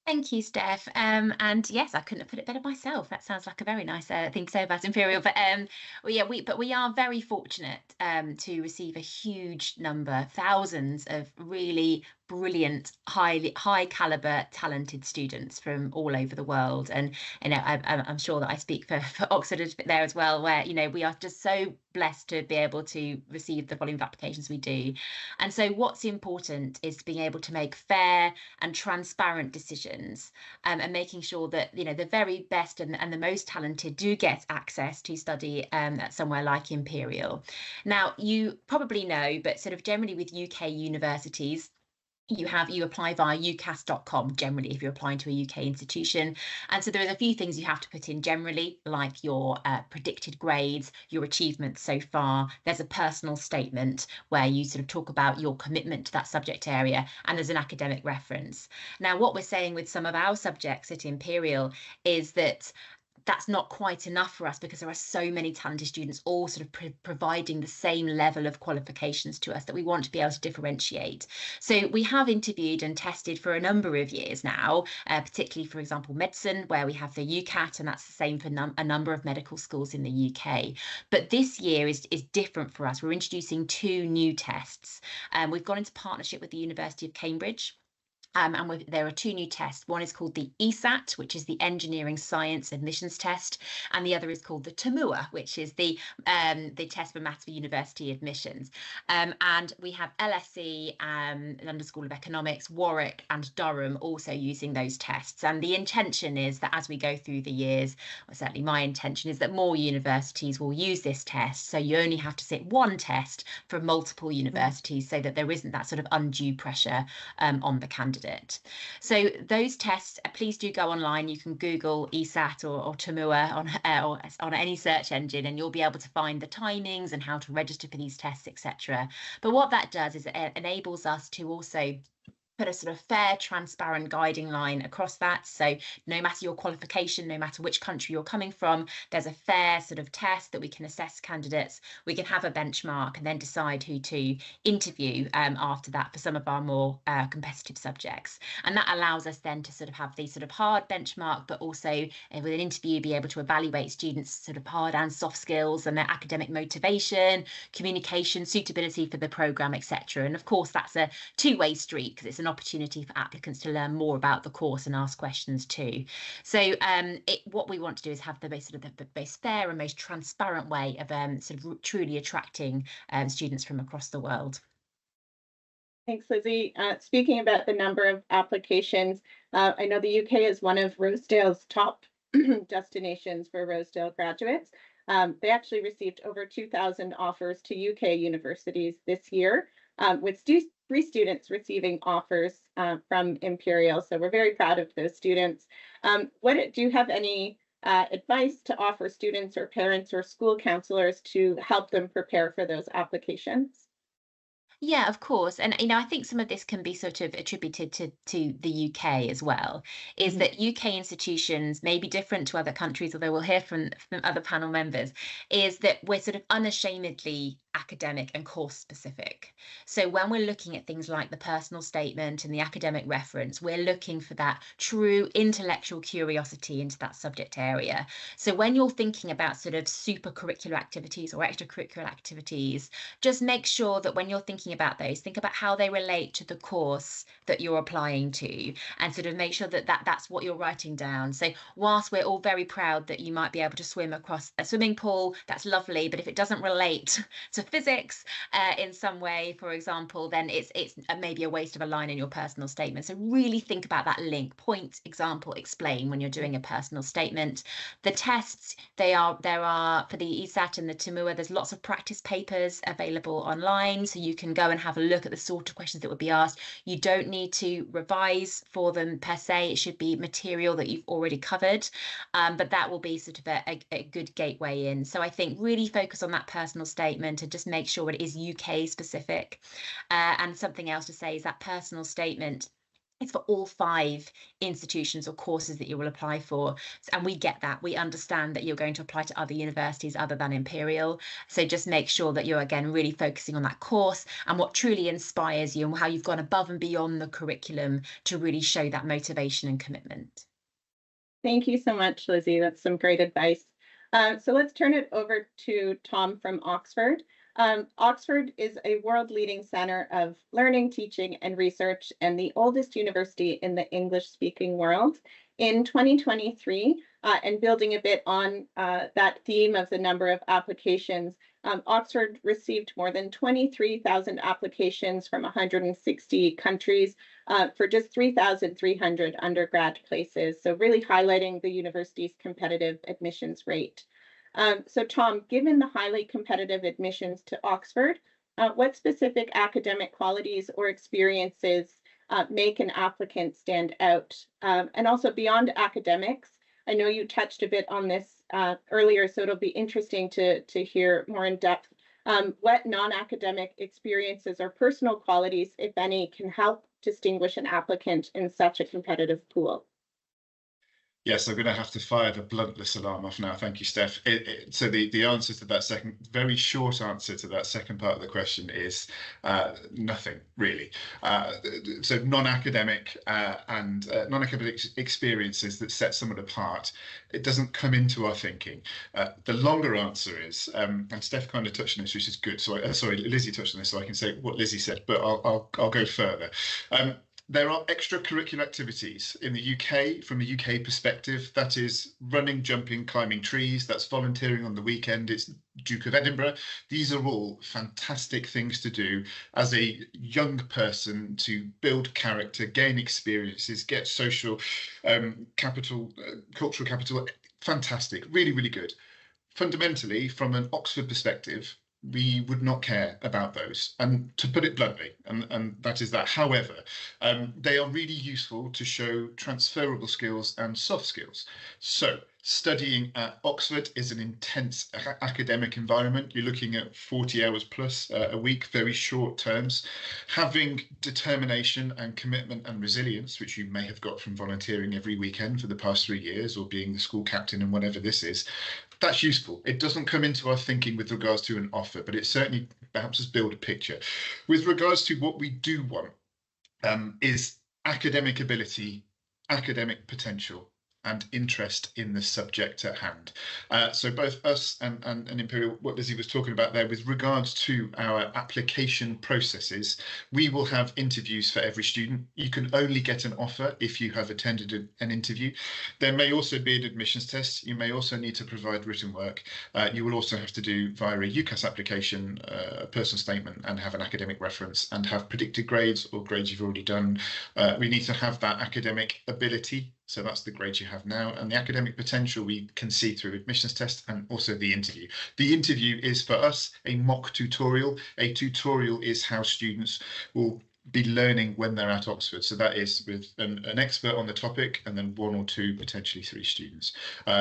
Thank you, Steph. And yes, I couldn't have put it better myself. That sounds like a very nice thing to say about Imperial. But we are very fortunate to receive a huge number, thousands of really brilliant, high caliber, talented students from all over the world. And I'm sure that I speak for Oxford there as well, where we are just so blessed to be able to receive the volume of applications we do. And so what's important is being able to make fair and transparent decisions, and making sure that the very best and the most talented do get access to study at somewhere like Imperial. Now, you probably know, but sort of generally with UK universities, you apply via ucas.com generally if you're applying to a UK institution. And so there's a few things you have to put in generally, like your predicted grades, your achievements so far. There's a personal statement where you sort of talk about your commitment to that subject area, and there's an academic reference. Now, what we're saying with some of our subjects at Imperial is that that's not quite enough for us, because there are so many talented students all sort of providing the same level of qualifications to us that we want to be able to differentiate. So we have interviewed and tested for a number of years now, particularly, for example, medicine, where we have the UCAT, and that's the same for a number of medical schools in the UK. But this year is different for us. We're introducing 2 new tests. We've gone into partnership with the University of Cambridge. And there are 2 new tests. One is called the ESAT, which is the Engineering Science Admissions Test, and the other is called the TAMUA, which is the test for maths for university admissions. And we have LSE, London School of Economics, Warwick, and Durham also using those tests. And the intention is that as we go through the years, or certainly my intention is that more universities will use this test. So you only have to sit one test for multiple universities, so that there isn't that sort of undue pressure on the candidate. So those tests, please do go online. You can Google ESAT or TAMUA on any search engine, and you'll be able to find the timings and how to register for these tests, etc. But what that does is it enables us to also put a sort of fair, transparent guiding line across that. So no matter your qualification, no matter which country you're coming from, there's a fair sort of test that we can assess candidates. We can have a benchmark and then decide who to interview after that for some of our more competitive subjects. And that allows us then to sort of have the sort of hard benchmark, but also with an interview be able to evaluate students' sort of hard and soft skills and their academic motivation, communication, suitability for the programme, etc. And of course, that's a two-way street, because it's an opportunity for applicants to learn more about the course and ask questions too. So what we want to do is have the most fair and most transparent way of sort of truly attracting students from across the world. Thanks, Lizzie. Speaking about the number of applications, I know the UK is one of Rosedale's top destinations for Rosedale graduates. They actually received over 2,000 offers to UK universities this year. with 3 students receiving offers from Imperial. So we're very proud of those students. Do you have any advice to offer students or parents or school counselors to help them prepare for those applications? Yeah, of course. And, I think some of this can be sort of attributed to the UK as well, is that UK institutions may be different to other countries, although we'll hear from other panel members, is that we're sort of unashamedly academic and course specific. So when we're looking at things like the personal statement and the academic reference, we're looking for that true intellectual curiosity into that subject area. So when you're thinking about sort of super curricular activities or extracurricular activities, just make sure that when you're thinking about those, think about how they relate to the course that you're applying to, and sort of make sure that that's what you're writing down. So whilst we're all very proud that you might be able to swim across a swimming pool, that's lovely, but if it doesn't relate to physics in some way, for example, then it's maybe a waste of a line in your personal statement. So really think about that link, point, example, explain when you're doing a personal statement. The tests, there are for the ESAT and the TIMUA, there's lots of practice papers available online, so you can go and have a look at the sort of questions that would be asked. You don't need to revise for them per se. It should be material that you've already covered, but that will be sort of a good gateway in. So I think really focus on that personal statement and just make sure it is UK specific. And something else to say is that personal statement, it's for all 5 institutions or courses that you will apply for. And we get that. We understand that you're going to apply to other universities other than Imperial. So just make sure that you're, again, really focusing on that course and what truly inspires you and how you've gone above and beyond the curriculum to really show that motivation and commitment. Thank you so much, Lizzie. That's some great advice. So let's turn it over to Tom from Oxford. Oxford is a world-leading center of learning, teaching, and research, and the oldest university in the English-speaking world. In 2023, and building a bit on that theme of the number of applications, Oxford received more than 23,000 applications from 160 countries for just 3,300 undergrad places. So really highlighting the university's competitive admissions rate. So Tom, given the highly competitive admissions to Oxford, what specific academic qualities or experiences make an applicant stand out? And also beyond academics, I know you touched a bit on this earlier, so it'll be interesting to hear more in depth. What non-academic experiences or personal qualities, if any, can help distinguish an applicant in such a competitive pool? Yes, I'm going to have to fire the bluntless alarm off now. Thank you, Steph. So the answer to that very short answer to that second part of the question is nothing, really. So non-academic and non-academic experiences that set someone apart, it doesn't come into our thinking. The longer answer is, and Steph kind of touched on this, which is good. So sorry, Lizzie touched on this, so I can say what Lizzie said, but I'll go further. There are extracurricular activities in the UK, from a UK perspective, that is running, jumping, climbing trees, that's volunteering on the weekend, it's Duke of Edinburgh. These are all fantastic things to do as a young person to build character, gain experiences, get social capital, cultural capital. Fantastic, really, really good. Fundamentally, from an Oxford perspective, we would not care about those, and to put it bluntly, and that is that. However, they are really useful to show transferable skills and soft skills. So studying at Oxford is an intense academic environment. You're looking at 40 hours plus a week, very short terms. Having determination and commitment and resilience, which you may have got from volunteering every weekend for the past 3 years, or being the school captain and whatever this is, that's useful. It doesn't come into our thinking with regards to an offer, but it certainly helps us build a picture. With regards to what we do want, is academic ability, academic potential, and interest in the subject at hand. So both us and Imperial, what Lizzie was talking about there, with regards to our application processes, we will have interviews for every student. You can only get an offer if you have attended an interview. There may also be an admissions test. You may also need to provide written work. You will also have to do via a UCAS application, a personal statement, and have an academic reference, and have predicted grades or grades you've already done. We need to have that academic ability So that's the grade you have now. And the academic potential we can see through admissions test and also the interview. The interview is for us a mock tutorial. A tutorial is how students will be learning when they're at Oxford. So that is with an expert on the topic and then 1 or 2, potentially 3 students.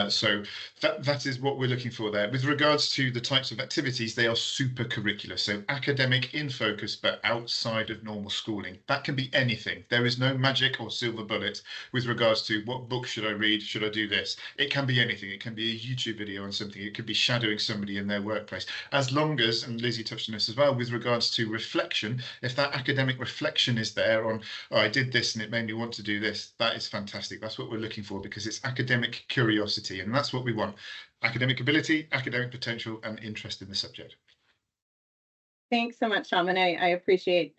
So that is what we're looking for there. With regards to the types of activities, they are super curricular. So academic in focus, but outside of normal schooling. That can be anything. There is no magic or silver bullet with regards to what book should I read? Should I do this? It can be anything. It can be a YouTube video on something. It could be shadowing somebody in their workplace. As long as, and Lizzie touched on this as well, with regards to reflection, if that academic reflection is there on, oh, I did this and it made me want to do this, that is fantastic. That's what we're looking for, because it's academic curiosity, and that's what we want. Academic ability, academic potential, and interest in the subject. Thanks so much, Tom, and I appreciate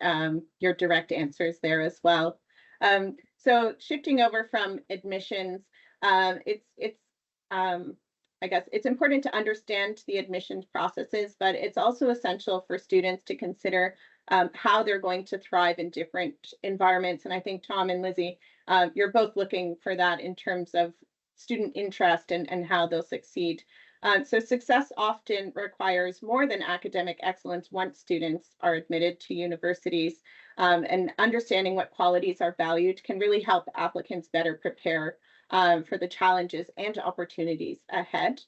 your direct answers there as well. So shifting over from admissions, I guess it's important to understand the admissions processes, but it's also essential for students to consider how they're going to thrive in different environments. And I think Tom and Lizzie, you're both looking for that in terms of student interest and how they'll succeed. So success often requires more than academic excellence once students are admitted to universities, and understanding what qualities are valued can really help applicants better prepare for the challenges and opportunities ahead.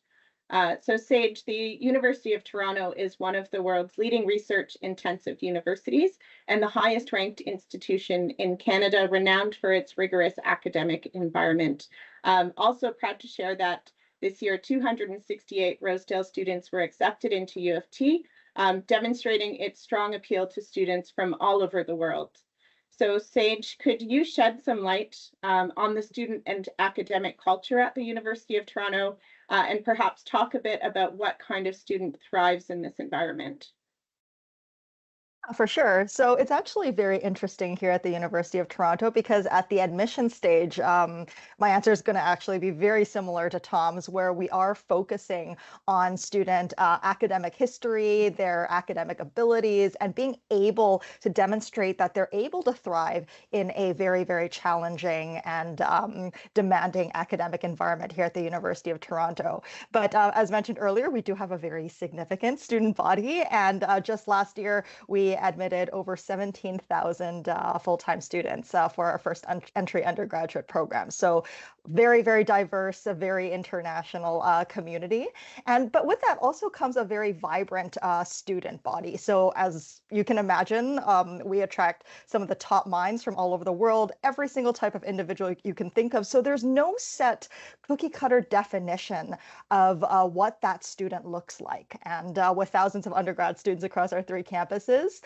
So Sage, the University of Toronto is one of the world's leading research-intensive universities and the highest ranked institution in Canada, renowned for its rigorous academic environment. Also proud to share that this year, 268 Rosedale students were accepted into U of T, demonstrating its strong appeal to students from all over the world. So Sage, could you shed some light on the student and academic culture at the University of Toronto, and perhaps talk a bit about what kind of student thrives in this environment? For sure. So it's actually very interesting here at the University of Toronto, because at the admission stage, my answer is going to actually be very similar to Tom's, where we are focusing on student academic history, their academic abilities, and being able to demonstrate that they're able to thrive in a very, very challenging and demanding academic environment here at the University of Toronto. But as mentioned earlier, we do have a very significant student body, and just last year, we admitted over 17,000 full-time students for our first entry undergraduate program. So very, very diverse, a very international community. But with that also comes a very vibrant student body. So as you can imagine, we attract some of the top minds from all over the world, every single type of individual you can think of. So there's no set cookie cutter definition of what that student looks like. And with thousands of undergrad students across our 3 campuses,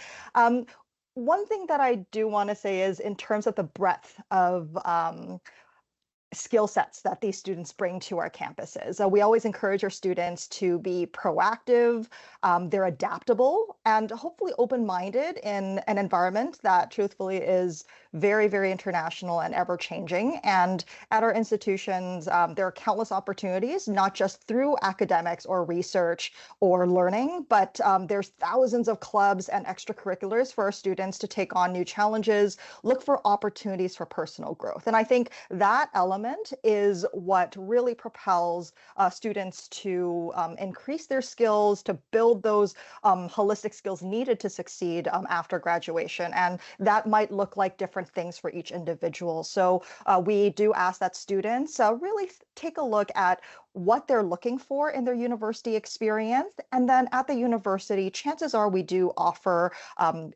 one thing that I do want to say is, in terms of the breadth of skill sets that these students bring to our campuses, we always encourage our students to be proactive, they're adaptable, and hopefully open-minded in an environment that truthfully is very, very international and ever-changing. And at our institutions, there are countless opportunities, not just through academics or research or learning, but there's thousands of clubs and extracurriculars for our students to take on new challenges, look for opportunities for personal growth. And I think that element is what really propels students to increase their skills, to build those holistic skills needed to succeed after graduation. And that might look like different things for each individual. So we do ask that students really take a look at what they're looking for in their university experience. And then at the university, chances are we do offer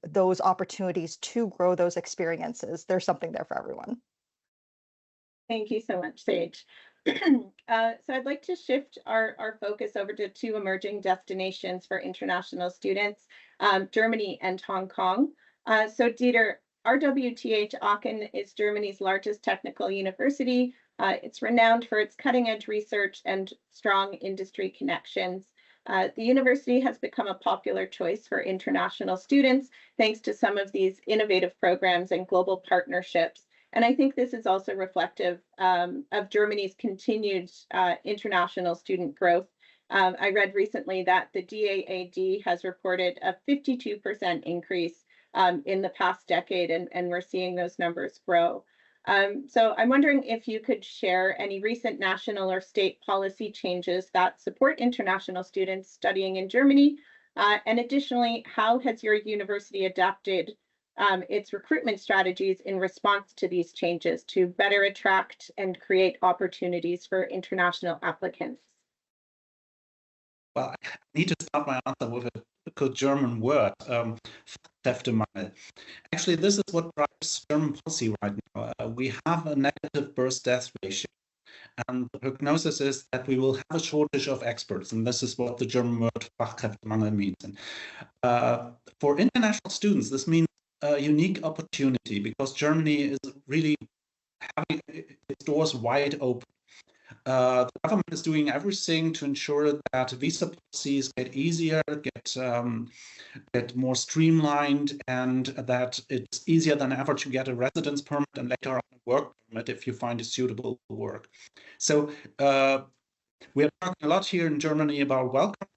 those opportunities to grow those experiences. There's something there for everyone. Thank you so much, Sage. So I'd like to shift our focus over to 2 emerging destinations for international students, Germany and Hong Kong. So Dieter, RWTH Aachen is Germany's largest technical university. It's renowned for its cutting-edge research and strong industry connections. The university has become a popular choice for international students, thanks to some of these innovative programs and global partnerships. And I think this is also reflective of Germany's continued international student growth. I read recently that the DAAD has reported a 52% increase in the past decade, and we're seeing those numbers grow. So I'm wondering if you could share any recent national or state policy changes that support international students studying in Germany. And additionally, how has your university adapted its recruitment strategies in response to these changes to better attract and create opportunities for international applicants? Well, I need to start my answer with a typical German word, Fachkräftemangel. Actually, this is what drives German policy right now. We have a negative birth-death ratio, and the prognosis is that we will have a shortage of experts, and this is what the German word Fachkräftemangel means. And for international students, this means a unique opportunity because Germany is really having its doors wide open. The government is doing everything to ensure that visa policies get easier, get more streamlined, and that it's easier than ever to get a residence permit and later on a work permit if you find a suitable work. So we are talking a lot here in Germany about welcome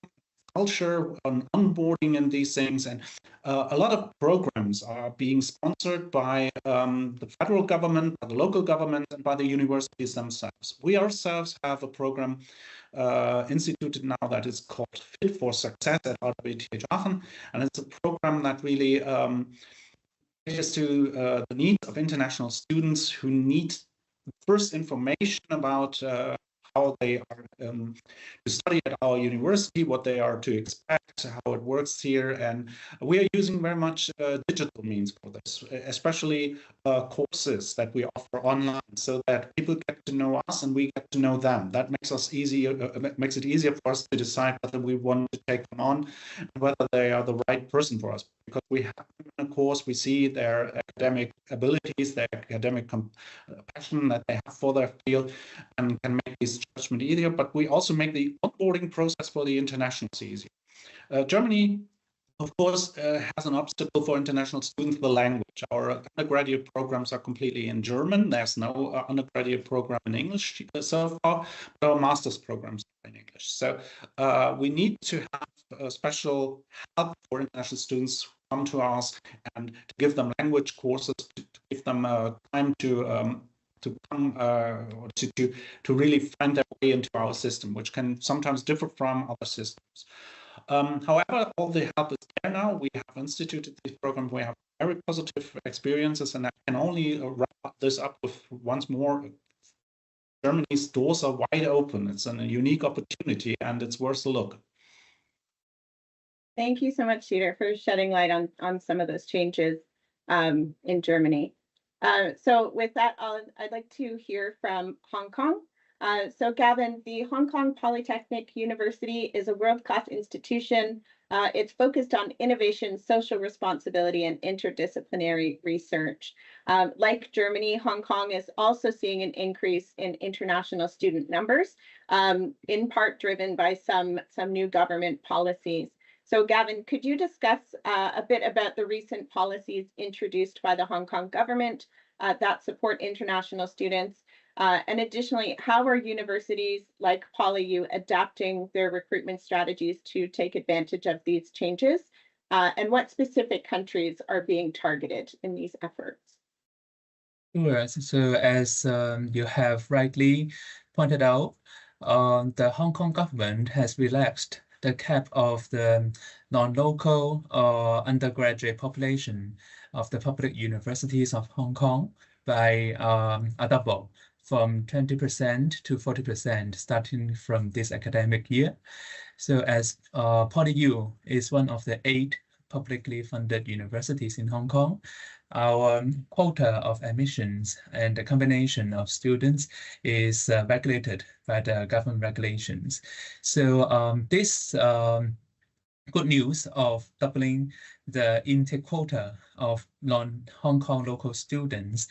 culture, on onboarding and these things, and a lot of programs are being sponsored by the federal government, by the local government, and by the universities themselves. We ourselves have a program instituted now that is called Fit for Success at RWTH Aachen, and it's a program that really caters to the needs of international students who need first information about how they are to study at our university, what they are to expect, how it works here. And we are using very much digital means for this, especially courses that we offer online so that people get to know us and we get to know them. That makes it easier for us to decide whether we want to take them on and whether they are the right person for us. Because we have in a course, we see their academic abilities, their academic passion that they have for their field, and can make this judgment easier. But we also make the onboarding process for the internationals easier. Germany, of course, has an obstacle for international students, the language. Our undergraduate programs are completely in German. There's no undergraduate program in English so far, but our master's programs are in English. So we need to have a special help for international students who come to us and to give them language courses, to give them time to come to really find their way into our system, which can sometimes differ from other systems. However, all the help is there now. We have instituted this program. We have very positive experiences, and I can only wrap this up with once more. Germany's doors are wide open. It's a unique opportunity, and it's worth a look. Thank you so much, Dieter, for shedding light on some of those changes in Germany. So with that, I'd like to hear from Hong Kong. So Gavin, the Hong Kong Polytechnic University is a world-class institution. It's focused on innovation, social responsibility, and interdisciplinary research. Like Germany, Hong Kong is also seeing an increase in international student numbers, in part driven by some new government policies. So Gavin, could you discuss a bit about the recent policies introduced by the Hong Kong government that support international students? And additionally, how are universities like PolyU adapting their recruitment strategies to take advantage of these changes? And what specific countries are being targeted in these efforts? Sure. So as you have rightly pointed out, the Hong Kong government has relaxed the cap of the non-local or undergraduate population of the public universities of Hong Kong by a double, from 20% to 40% starting from this academic year. So as PolyU is one of the 8 publicly funded universities in Hong Kong, our quota of admissions and the combination of students is regulated by the government regulations. So this good news of doubling the intake quota of non-Hong Kong local students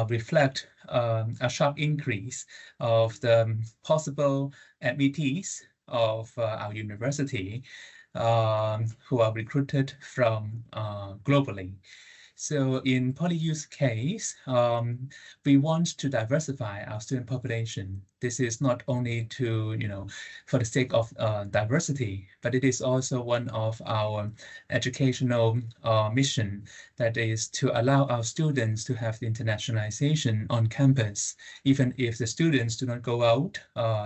reflect a sharp increase of the possible admittees of our university who are recruited from globally. So in PolyU's case, we want to diversify our student population. This is not only to, for the sake of diversity, but it is also one of our educational mission, that is to allow our students to have the internationalization on campus, even if the students do not go out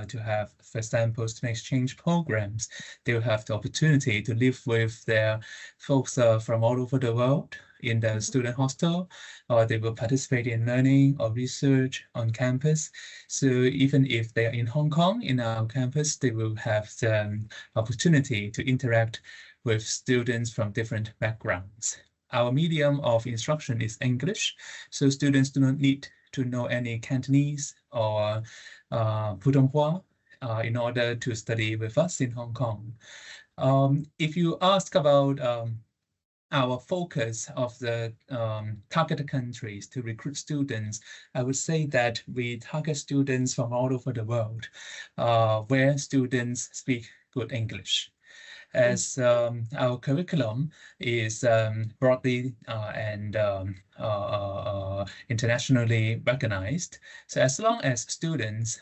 to have, for example, student exchange programs. They will have the opportunity to live with their folks from all over the world in the student hostel, or they will participate in learning or research on campus. So even if they are in Hong Kong in our campus, they will have the opportunity to interact with students from different backgrounds. Our medium of instruction is English, so students do not need to know any Cantonese or Putonghua in order to study with us in Hong Kong. If you ask about our focus of the targeted countries to recruit students, I would say that we target students from all over the world, where students speak good English. As our curriculum is broadly and internationally recognized, so as long as students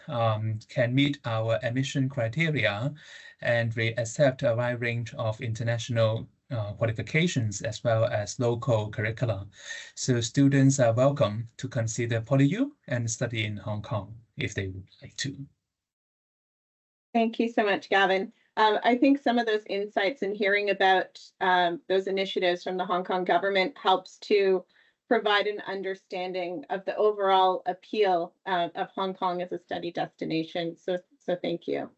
can meet our admission criteria, and we accept a wide range of international qualifications as well as local curricula. So students are welcome to consider PolyU and study in Hong Kong if they would like to. Thank you so much, Gavin. I think some of those insights and hearing about those initiatives from the Hong Kong government helps to provide an understanding of the overall appeal of Hong Kong as a study destination. So thank you.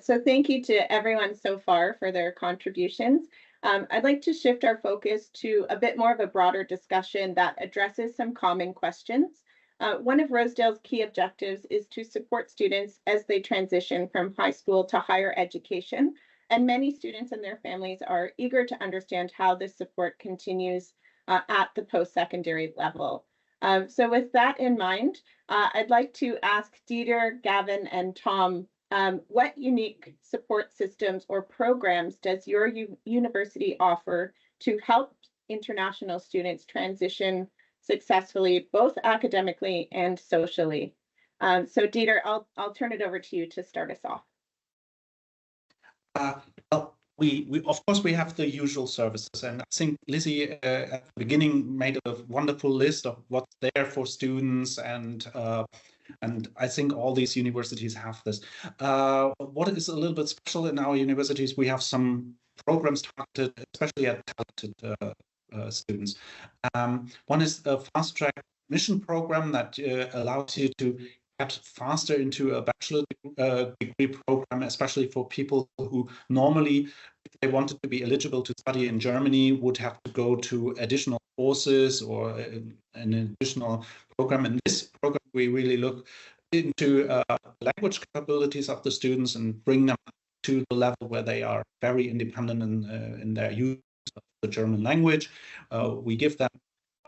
So thank you to everyone so far for their contributions. I'd like to shift our focus to a bit more of a broader discussion that addresses some common questions. One of Rosedale's key objectives is to support students as they transition from high school to higher education, and many students and their families are eager to understand how this support continues at the post-secondary level. So with that in mind, I'd like to ask Dieter, Gavin, and Tom, what unique support systems or programs does your university offer to help international students transition successfully, both academically and socially? So Dieter, I'll turn it over to you to start us off. Well, we of course we have the usual services, and I think Lizzie at the beginning made a wonderful list of what's there for students, and I think all these universities have this. What is a little bit special in our universities, we have some programs targeted especially at talented students. One is a fast track admission program that allows you to get faster into a bachelor degree program, especially for people who normally, if they wanted to be eligible to study in Germany, would have to go to additional courses or an additional program. In this program, we really look into language capabilities of the students and bring them to the level where they are very independent in their use of the German language. We give them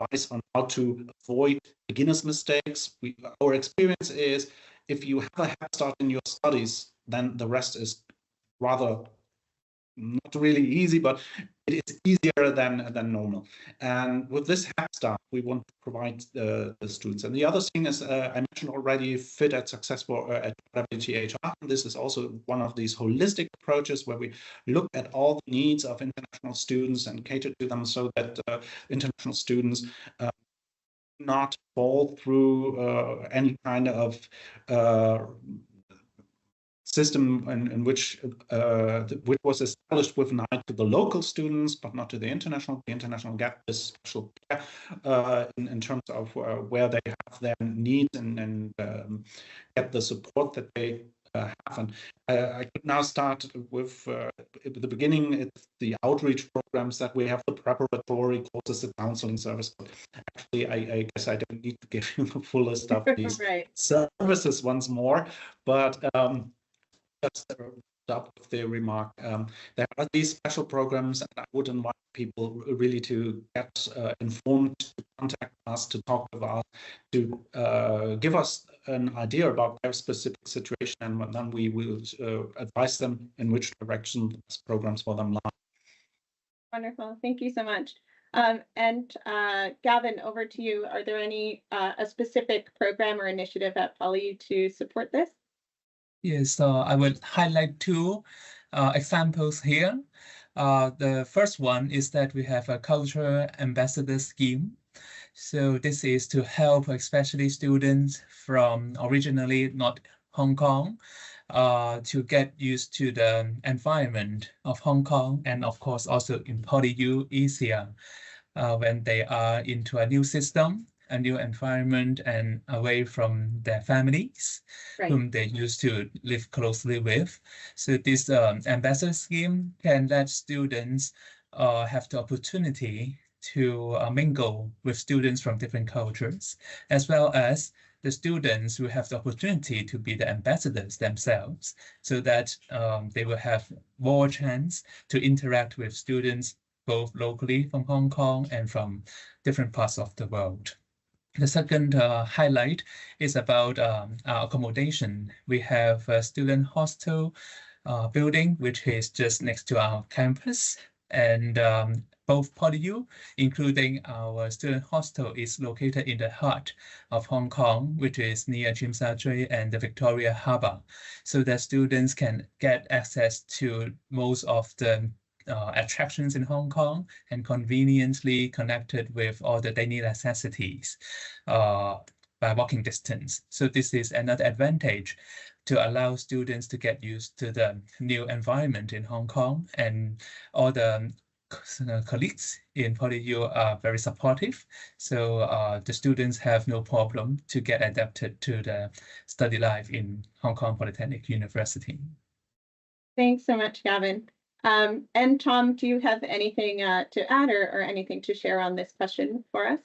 advice on how to avoid beginners' mistakes. Our experience is if you have a head start in your studies, then the rest is rather not really easy, but it is easier than normal. And with this head start, we want to provide the students. And the other thing is, I mentioned already, fit at successful at WTHR. This is also one of these holistic approaches where we look at all the needs of international students and cater to them so that international students not fall through any kind of system in which was established with an eye to the local students, but not to the international. The international gap is special in terms of where they have their needs and get the support that they have. And I could now start with at the beginning. It's the outreach programs that we have, the preparatory courses, the counseling service. But actually, I guess I don't need to give you the full list of these services once more. But just stop with the remark. There are these special programs, and I would invite people really to get informed, to contact us, to talk with us, to give us an idea about their specific situation, and then we will advise them in which direction these programs for them lie. Wonderful. Thank you so much. Gavin, over to you. Are there any a specific program or initiative at PolyU to support this? Yes, so I will highlight two examples here. The first one is that we have a cultural ambassador scheme. So this is to help especially students from originally not Hong Kong to get used to the environment of Hong Kong, and of course also in PolyU easier when they are into a new system, a new environment, and away from their families, Right. whom they used to live closely with. So this ambassador scheme can let students have the opportunity to mingle with students from different cultures, as well as the students will have the opportunity to be the ambassadors themselves, so that they will have more chance to interact with students both locally from Hong Kong and from different parts of the world. The second highlight is about our accommodation. We have a student hostel building, which is just next to our campus, and both PolyU, including our student hostel, is located in the heart of Hong Kong, which is near Tsim Sha Tsui and the Victoria Harbour, so that students can get access to most of the attractions in Hong Kong and conveniently connected with all the daily necessities by walking distance. So this is another advantage to allow students to get used to the new environment in Hong Kong, and all the colleagues in PolyU are very supportive. So the students have no problem to get adapted to the study life in Hong Kong Polytechnic University. Thanks so much, Gavin. And Tom, do you have anything to add or anything to share on this question for us?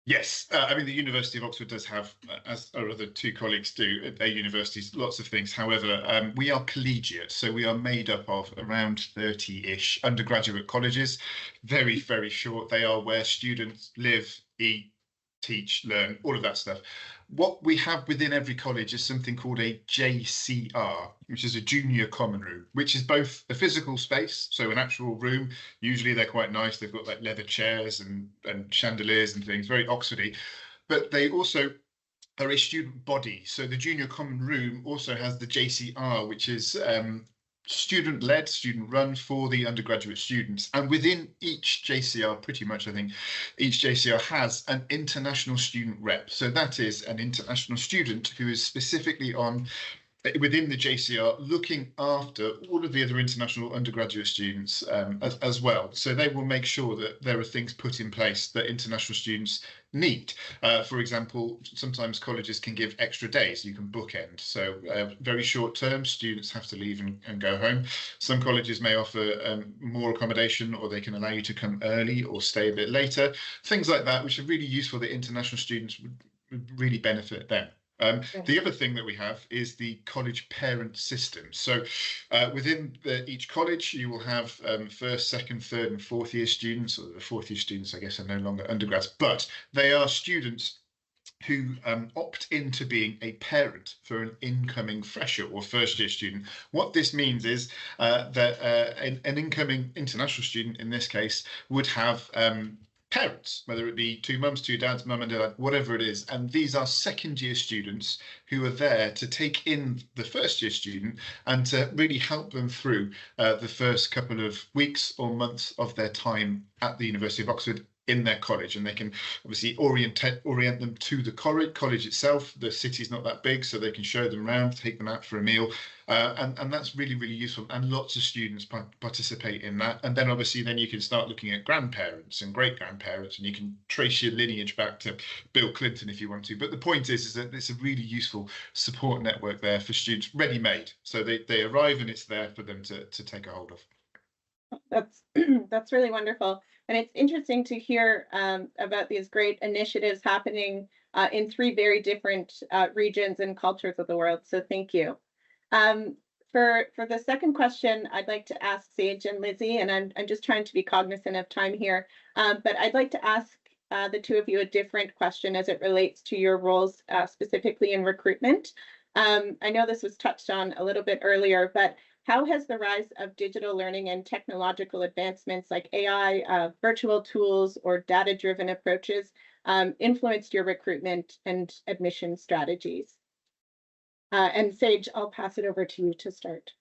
Yes, I mean, the University of Oxford does have, as our other two colleagues do at their universities, lots of things. However, we are collegiate, so we are made up of around 30-ish undergraduate colleges, very, very short. They are where students live, eat, teach, learn, all of that stuff. What we have within every college is something called a JCR, which is a junior common room, which is both a physical space, so an actual room. Usually they're quite nice. They've got like leather chairs and chandeliers and things, very Oxfordy. But they also are a student body. So the junior common room also has the JCR, which is student-led, student-run for the undergraduate students. And within each JCR, pretty much, I think, each JCR has an international student rep. So that is an international student who is specifically on within the JCR looking after all of the other international undergraduate students as well. So they will make sure that there are things put in place that international students need. For example, sometimes colleges can give extra days. You can bookend. So very short term, students have to leave and go home. Some colleges may offer more accommodation, or they can allow you to come early or stay a bit later. Things like that, which are really useful that international students would really benefit them. The other thing that we have is the college parent system. So within each college, you will have first, second, third and fourth year students, or the fourth year students, I guess, are no longer undergrads, but they are students who opt into being a parent for an incoming fresher or first year student. What this means is that an incoming international student, in this case, would have parents, whether it be two mums, two dads, mum and dad, whatever it is. And these are second year students who are there to take in the first year student and to really help them through the first couple of weeks or months of their time at the University of Oxford in their college. And they can obviously orient them to the college itself. The city's not that big, so they can show them around, take them out for a meal. And that's really, really useful. And lots of students participate in that. And then obviously then you can start looking at grandparents and great grandparents, and you can trace your lineage back to Bill Clinton if you want to. But the point is that it's a really useful support network there for students, ready-made. So they arrive and it's there for them to take a hold of. That's really wonderful. And it's interesting to hear about these great initiatives happening in three very different regions and cultures of the world. So thank you. For the second question, I'd like to ask Sage and Lizzie, and I'm just trying to be cognizant of time here, but I'd like to ask the two of you a different question as it relates to your roles specifically in recruitment. I know this was touched on a little bit earlier, but how has the rise of digital learning and technological advancements like AI, virtual tools, or data-driven approaches influenced your recruitment and admission strategies? And Sage, I'll pass it over to you to start.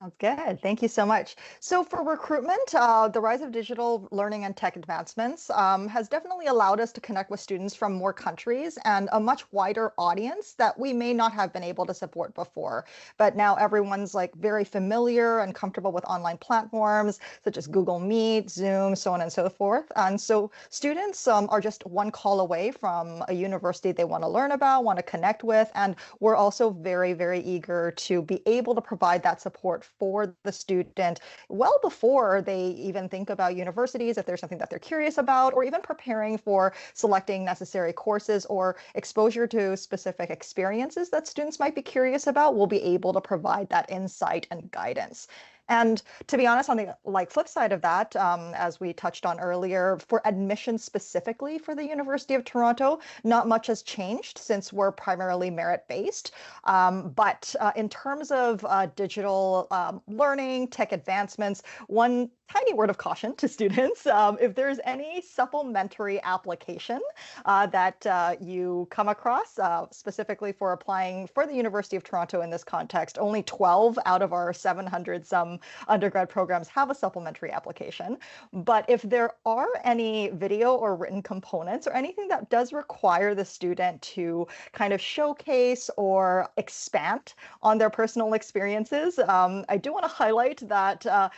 Sounds good. Thank you so much. So for recruitment, the rise of digital learning and tech advancements has definitely allowed us to connect with students from more countries and a much wider audience that we may not have been able to support before. But now everyone's like very familiar and comfortable with online platforms such as Google Meet, Zoom, so on and so forth. And so students are just one call away from a university they want to learn about, want to connect with. And we're also very, very eager to be able to provide that support for the student well before they even think about universities, if there's something that they're curious about, or even preparing for selecting necessary courses or exposure to specific experiences that students might be curious about. We'll be able to provide that insight and guidance. And to be honest, on the flip side of that, as we touched on earlier, for admission specifically for the University of Toronto, not much has changed since we're primarily merit-based. But in terms of digital learning, tech advancements, one tiny word of caution to students, if there's any supplementary application that you come across, specifically for applying for the University of Toronto in this context, only 12 out of our 700 some undergrad programs have a supplementary application. But if there are any video or written components or anything that does require the student to kind of showcase or expand on their personal experiences, I do want to highlight that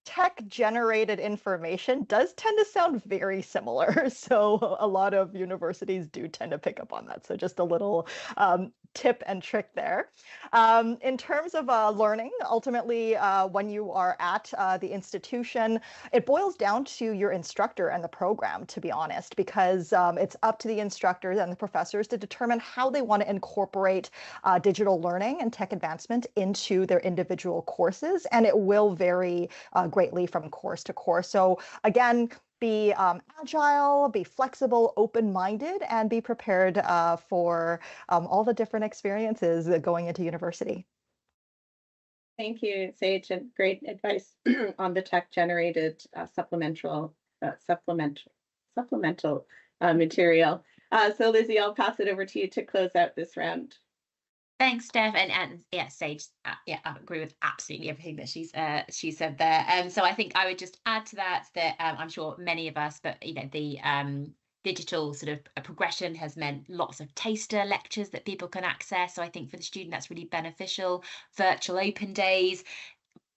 tech-generated information does tend to sound very similar. So a lot of universities do tend to pick up on that. So just a little tip and trick there. In terms of learning, ultimately, when you are at the institution, it boils down to your instructor and the program, to be honest, because it's up to the instructors and the professors to determine how they want to incorporate digital learning and tech advancement into their individual courses, and it will vary greatly from course to course. So again, be agile, be flexible, open-minded, and be prepared for all the different experiences going into university. Thank you, Sage, and great advice on the tech-generated supplemental material. So Lizzie, I'll pass it over to you to close out this round. Thanks, Steph, and yeah, Sage, yeah, I agree with absolutely everything that she said there. So I think I would just add to that I'm sure many of us, but you know, the digital sort of progression has meant lots of taster lectures that people can access. So I think for the student that's really beneficial. Virtual open days,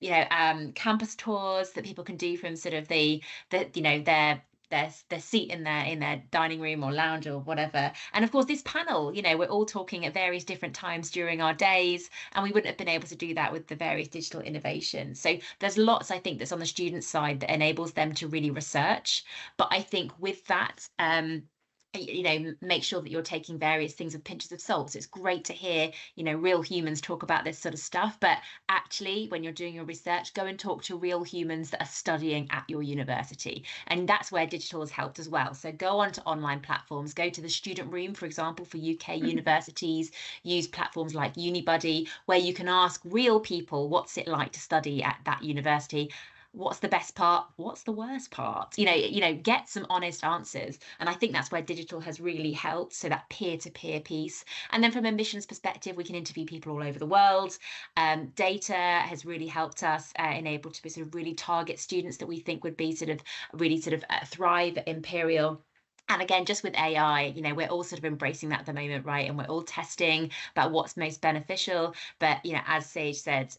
you know, campus tours that people can do from sort of the you know their seat in their dining room or lounge or whatever. And of course this panel, you know, we're all talking at various different times during our days, and we wouldn't have been able to do that with the various digital innovations. So there's lots, I think, that's on the student side that enables them to really research. But I think with that, you know, make sure that you're taking various things with pinches of salt. So it's great to hear, you know, real humans talk about this sort of stuff, but actually when you're doing your research, go and talk to real humans that are studying at your university. And that's where digital has helped as well. So go onto online platforms, go to the student room, for example, for UK universities, use platforms like UniBuddy, where you can ask real people, what's it like to study at that university? What's the best part? What's the worst part? You know, get some honest answers. And I think that's where digital has really helped. So that peer-to-peer piece. And then from a missions perspective, we can interview people all over the world. Data has really helped us enable to be sort of really target students that we think would be sort of really sort of thrive at Imperial. And again, just with AI, you know, we're all sort of embracing that at the moment, right? And we're all testing about what's most beneficial. But, you know, as Sage said,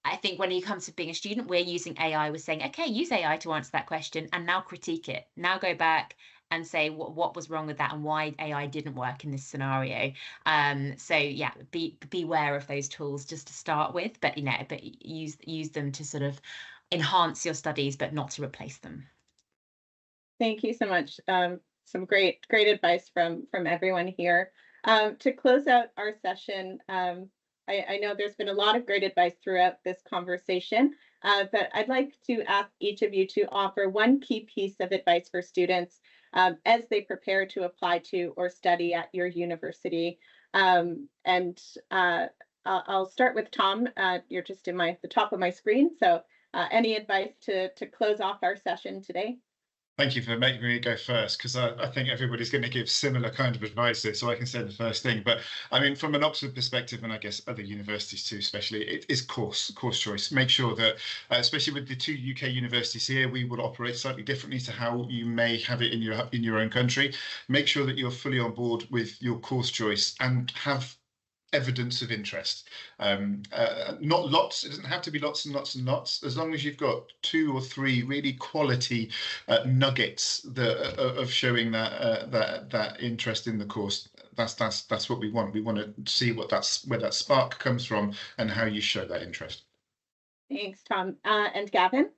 I think when it comes to being a student, we're using AI. We're saying, okay, use AI to answer that question and now critique it. Now go back and say what was wrong with that and why AI didn't work in this scenario. So yeah, beware of those tools just to start with, but you know, but use them to sort of enhance your studies, but not to replace them. Thank you so much. Some great advice from everyone here. To close out our session, I know there's been a lot of great advice throughout this conversation, but I'd like to ask each of you to offer one key piece of advice for students as they prepare to apply to or study at your university. And I'll start with Tom. You're just in the top of my screen. So any advice to close off our session today? Thank you for making me go first, because I think everybody's going to give similar kind of advice here, so I can say the first thing. But I mean, from an Oxford perspective, and I guess other universities too, especially, it is course choice. Make sure that, especially with the 2 UK universities here, we will operate slightly differently to how you may have it in your own country. Make sure that you're fully on board with your course choice and have evidence of interest. Not lots, it doesn't have to be lots and lots and lots, as long as you've got 2 or 3 really quality nuggets of showing that interest in the course. That's what we want. We want to see where that spark comes from and how you show that interest. Thanks, Tom. And Gavin?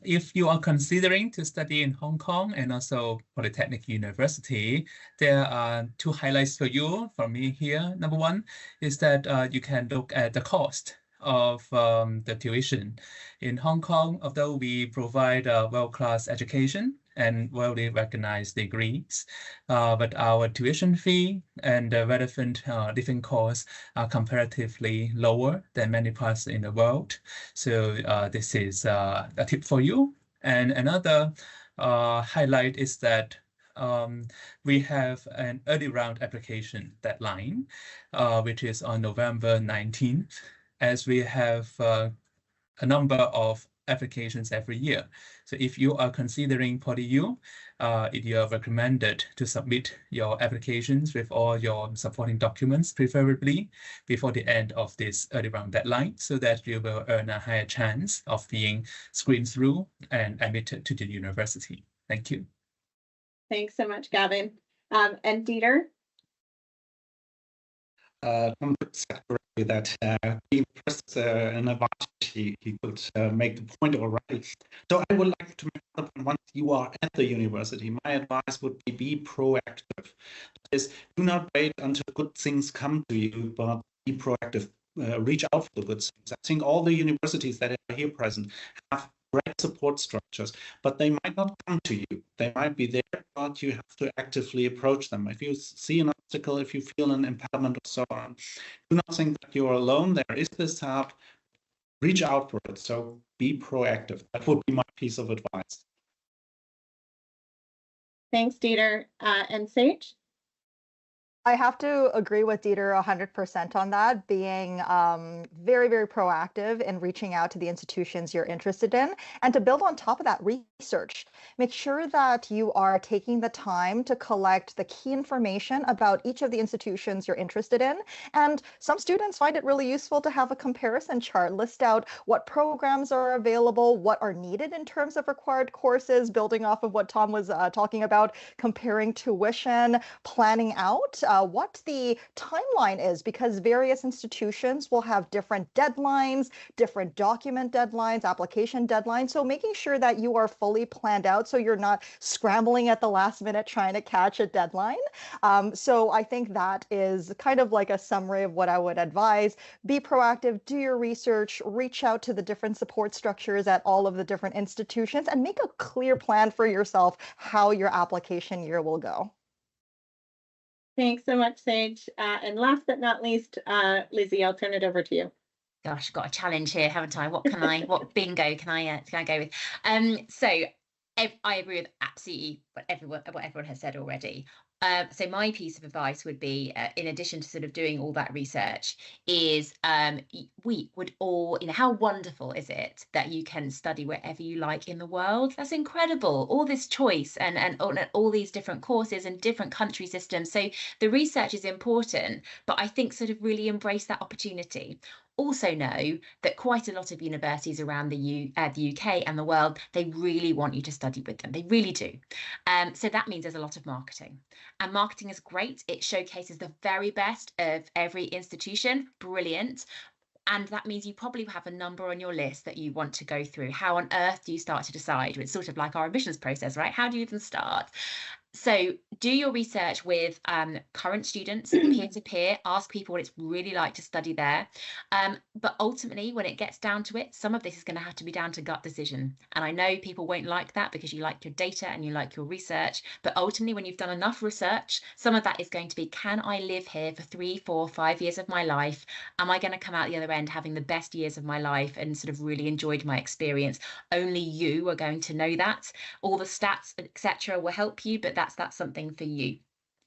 If you are considering to study in Hong Kong and also Polytechnic University, there are 2 highlights for you from me here. Number 1 is that you can look at the cost of the tuition. In Hong Kong, although we provide a world-class education and widely recognized degrees, but our tuition fee and the relevant living costs are comparatively lower than many parts in the world. So this is a tip for you. And another highlight is that we have an early round application deadline, which is on November 19th, as we have a number of applications every year. So if you are considering PolyU, you are recommended to submit your applications with all your supporting documents, preferably before the end of this early round deadline, so that you will earn a higher chance of being screened through and admitted to the university. Thank you. Thanks so much, Gavin. And Dieter? Tom said correctly that being pressed an advantage, he could make the point already. So I would like to make the point, once you are at the university, my advice would be proactive. That is, do not wait until good things come to you, but be proactive. Reach out for the good things. I think all the universities that are here present have great support structures, but they might not come to you. They might be there, but you have to actively approach them. If you see an obstacle, if you feel an impediment or so on, do not think that you're alone. There is this help. Reach out for it. So be proactive. That would be my piece of advice. Thanks, Dieter. And Sage? I have to agree with Dieter 100% on that, being very, very proactive in reaching out to the institutions you're interested in. And to build on top of that, research. Make sure that you are taking the time to collect the key information about each of the institutions you're interested in. And some students find it really useful to have a comparison chart, list out what programs are available, what are needed in terms of required courses, building off of what Tom was talking about, comparing tuition, planning out what the timeline is, because various institutions will have different deadlines, different document deadlines, application deadlines. So making sure that you are fully planned out so you're not scrambling at the last minute trying to catch a deadline. So I think that is kind of like a summary of what I would advise. Be proactive, do your research, reach out to the different support structures at all of the different institutions, and make a clear plan for yourself how your application year will go. Thanks so much, Sage. And last but not least, Lizzie, I'll turn it over to you. Gosh, got a challenge here, haven't I? What can what bingo can I go with? So I agree with absolutely what everyone has said already. So my piece of advice would be, in addition to sort of doing all that research, is we would all, how wonderful is it that you can study wherever you like in the world? That's incredible. All this choice and all these different courses and different country systems. So the research is important, but I think sort of really embrace that opportunity. Also know that quite a lot of universities around the UK and the world, they really want you to study with them. They really do. So that means there's a lot of marketing. And marketing is great. It showcases the very best of every institution. Brilliant. And that means you probably have a number on your list that you want to go through. How on earth do you start to decide? It's sort of like our admissions process, right? How do you even start? So do your research with current students, peer-to-peer, ask people what it's really like to study there. But ultimately, when it gets down to it, some of this is going to have to be down to gut decision. And I know people won't like that because you like your data and you like your research. But ultimately, when you've done enough research, some of that is going to be, can I live here for 3, 4, 5 years of my life? Am I going to come out the other end having the best years of my life and sort of really enjoyed my experience? Only you are going to know that. All the stats, etc., will help you, but that's something for you.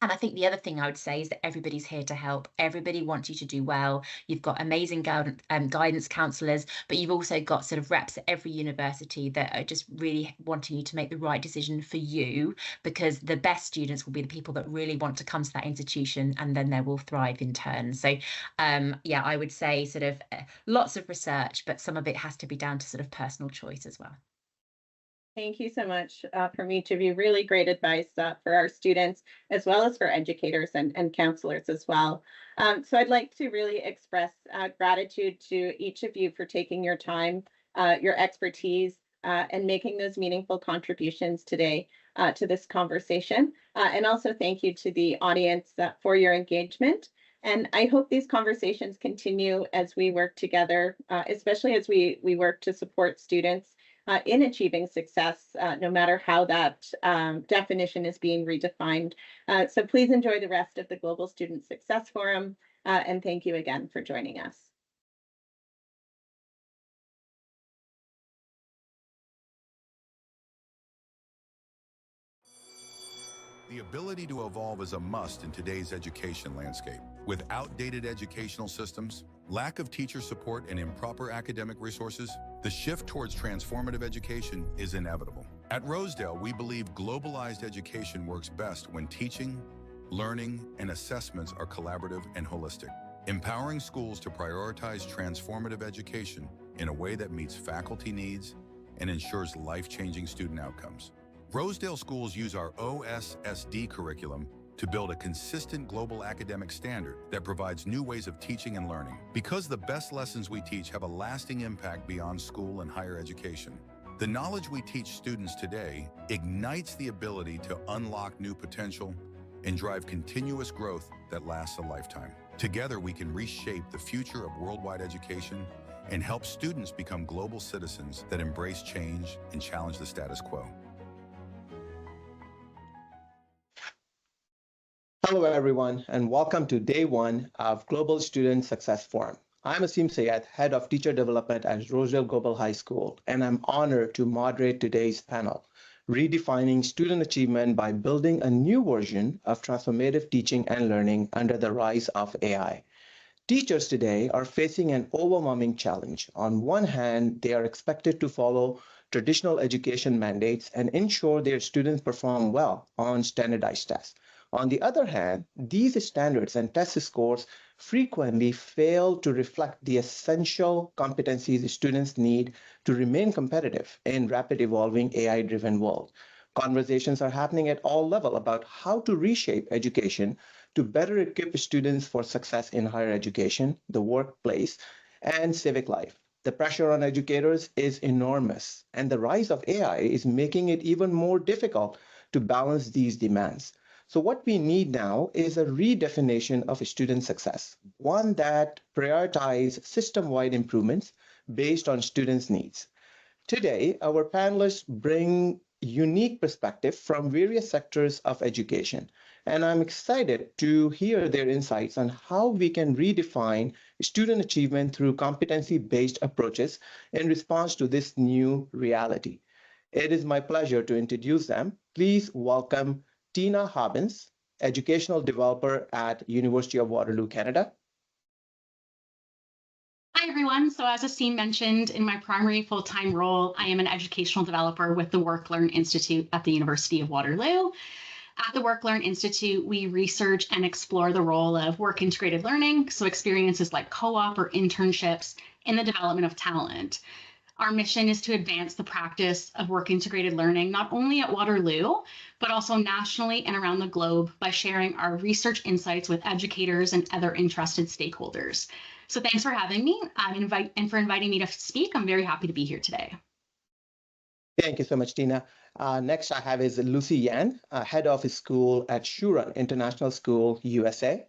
And I think the other thing I would say is that everybody's here to help. Everybody wants you to do well. You've got amazing guidance counselors, but you've also got sort of reps at every university that are just really wanting you to make the right decision for you, because the best students will be the people that really want to come to that institution, and then they will thrive in turn. So yeah, I would say sort of lots of research, but some of it has to be down to sort of personal choice as well. Thank you so much from each of you. Really great advice for our students, as well as for educators and counselors as well. So I'd like to really express gratitude to each of you for taking your time, your expertise, and making those meaningful contributions today to this conversation. And also thank you to the audience for your engagement. And I hope these conversations continue as we work together, especially as we work to support students in achieving success, no matter how that definition is being redefined. So please enjoy the rest of the Global Student Success Forum, and thank you again for joining us. The ability to evolve is a must in today's education landscape. With outdated educational systems, lack of teacher support, and improper academic resources, the shift towards transformative education is inevitable. At Rosedale, we believe globalized education works best when teaching, learning, and assessments are collaborative and holistic, empowering schools to prioritize transformative education in a way that meets faculty needs and ensures life-changing student outcomes. Rosedale schools use our OSSD curriculum to build a consistent global academic standard that provides new ways of teaching and learning. Because the best lessons we teach have a lasting impact beyond school and higher education, the knowledge we teach students today ignites the ability to unlock new potential and drive continuous growth that lasts a lifetime. Together, we can reshape the future of worldwide education and help students become global citizens that embrace change and challenge the status quo. Hello, everyone, and welcome to day one of Global Student Success Forum. I'm Asim Sayed, Head of Teacher Development at Rosedale Global High School, and I'm honored to moderate today's panel, Redefining Student Achievement by Building a New Version of Transformative Teaching and Learning Under the Rise of AI. Teachers today are facing an overwhelming challenge. On one hand, they are expected to follow traditional education mandates and ensure their students perform well on standardized tests. On the other hand, these standards and test scores frequently fail to reflect the essential competencies students need to remain competitive in rapid evolving AI-driven world. Conversations are happening at all levels about how to reshape education to better equip students for success in higher education, the workplace, and civic life. The pressure on educators is enormous, and the rise of AI is making it even more difficult to balance these demands. So what we need now is a redefinition of student success, one that prioritizes system-wide improvements based on students' needs. Today, our panelists bring unique perspective from various sectors of education, and I'm excited to hear their insights on how we can redefine student achievement through competency-based approaches in response to this new reality. It is my pleasure to introduce them. Please welcome Tina Hobbins, educational developer at University of Waterloo, Canada. Hi, everyone. So as Asim mentioned, in my primary full-time role, I am an educational developer with the Work-Learn Institute at the University of Waterloo. At the Work-Learn Institute, we research and explore the role of work-integrated learning, so experiences like co-op or internships in the development of talent. Our mission is to advance the practice of work-integrated learning, not only at Waterloo, but also nationally and around the globe by sharing our research insights with educators and other interested stakeholders. So thanks for having me and for inviting me to speak. I'm very happy to be here today. Thank you so much, Tina. Next I have is Lucy Yan, head of school at Shuren International School, USA.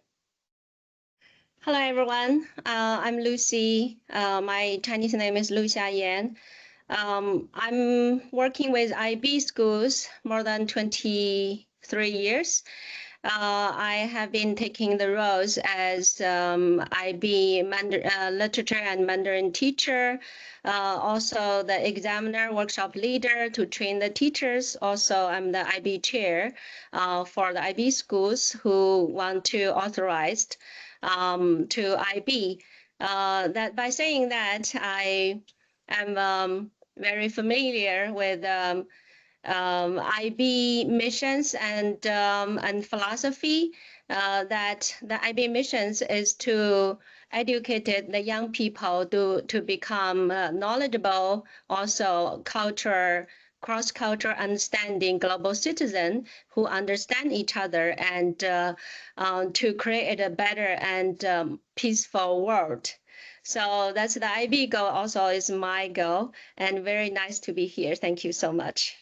Hello, everyone. I'm Lucy. My Chinese name is Lu Xiayan. I'm working with IB schools more than 23 years. I have been taking the roles as IB literature and Mandarin teacher, also the examiner workshop leader to train the teachers. Also, I'm the IB chair for the IB schools who want to authorize to IB. That by saying that, I am very familiar with IB missions and philosophy. That the IB missions is to educate the young people to become knowledgeable, also cross-cultural understanding global citizen who understand each other and to create a better and peaceful world. So that's the IB goal, also is my goal, and very nice to be here. Thank you so much.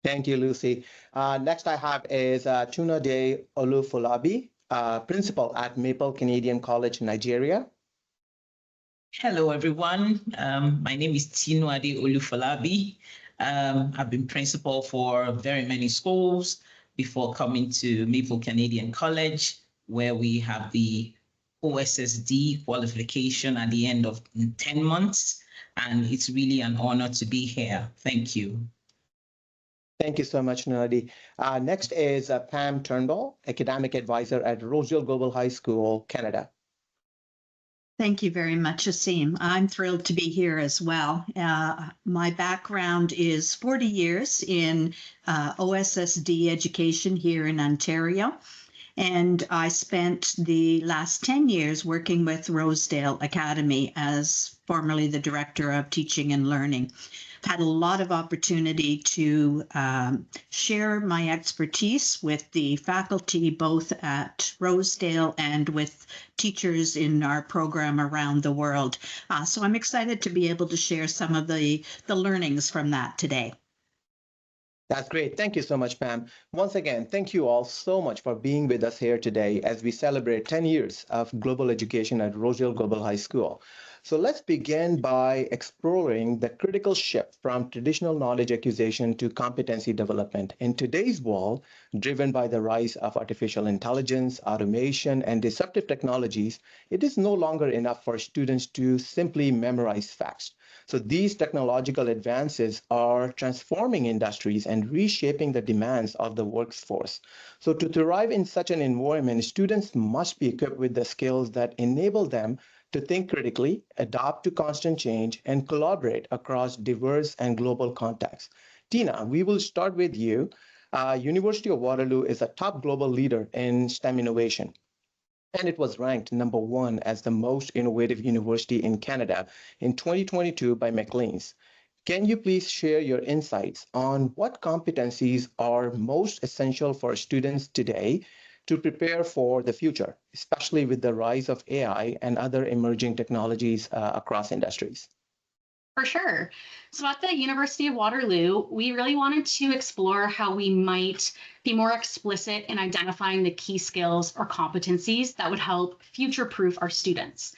Thank you, Lucy. Next I have is Tunade Olufolabi, principal at Maple Canadian College, Nigeria. Hello, everyone. My name is Tinuade Olufolabi. I've been principal for very many schools before coming to Maple Canadian College, where we have the OSSD qualification at the end of 10 months. And it's really an honor to be here. Thank you. Thank you so much, Nadi. Next is Pam Turnbull, academic advisor at Rosedale Global High School, Canada. Thank you very much, Asim. I'm thrilled to be here as well. My background is 40 years in OSSD education here in Ontario, and I spent the last 10 years working with Rosedale Academy as formerly the Director of Teaching and Learning. Had a lot of opportunity to share my expertise with the faculty, both at Rosedale and with teachers in our program around the world. So I'm excited to be able to share some of the learnings from that today. That's great. Thank you so much, Pam. Once again, thank you all so much for being with us here today as we celebrate 10 years of global education at Rosedale Global High School. So let's begin by exploring the critical shift from traditional knowledge acquisition to competency development. In today's world, driven by the rise of artificial intelligence, automation, and disruptive technologies, it is no longer enough for students to simply memorize facts. So these technological advances are transforming industries and reshaping the demands of the workforce. So to thrive in such an environment, students must be equipped with the skills that enable them to think critically, adapt to constant change, and collaborate across diverse and global contexts. Tina, we will start with you. University of Waterloo is a top global leader in STEM innovation, and it was ranked #1 as the most innovative university in Canada in 2022 by Maclean's. Can you please share your insights on what competencies are most essential for students today to prepare for the future, especially with the rise of AI and other emerging technologies across industries? For sure. So at the University of Waterloo, we really wanted to explore how we might be more explicit in identifying the key skills or competencies that would help future-proof our students.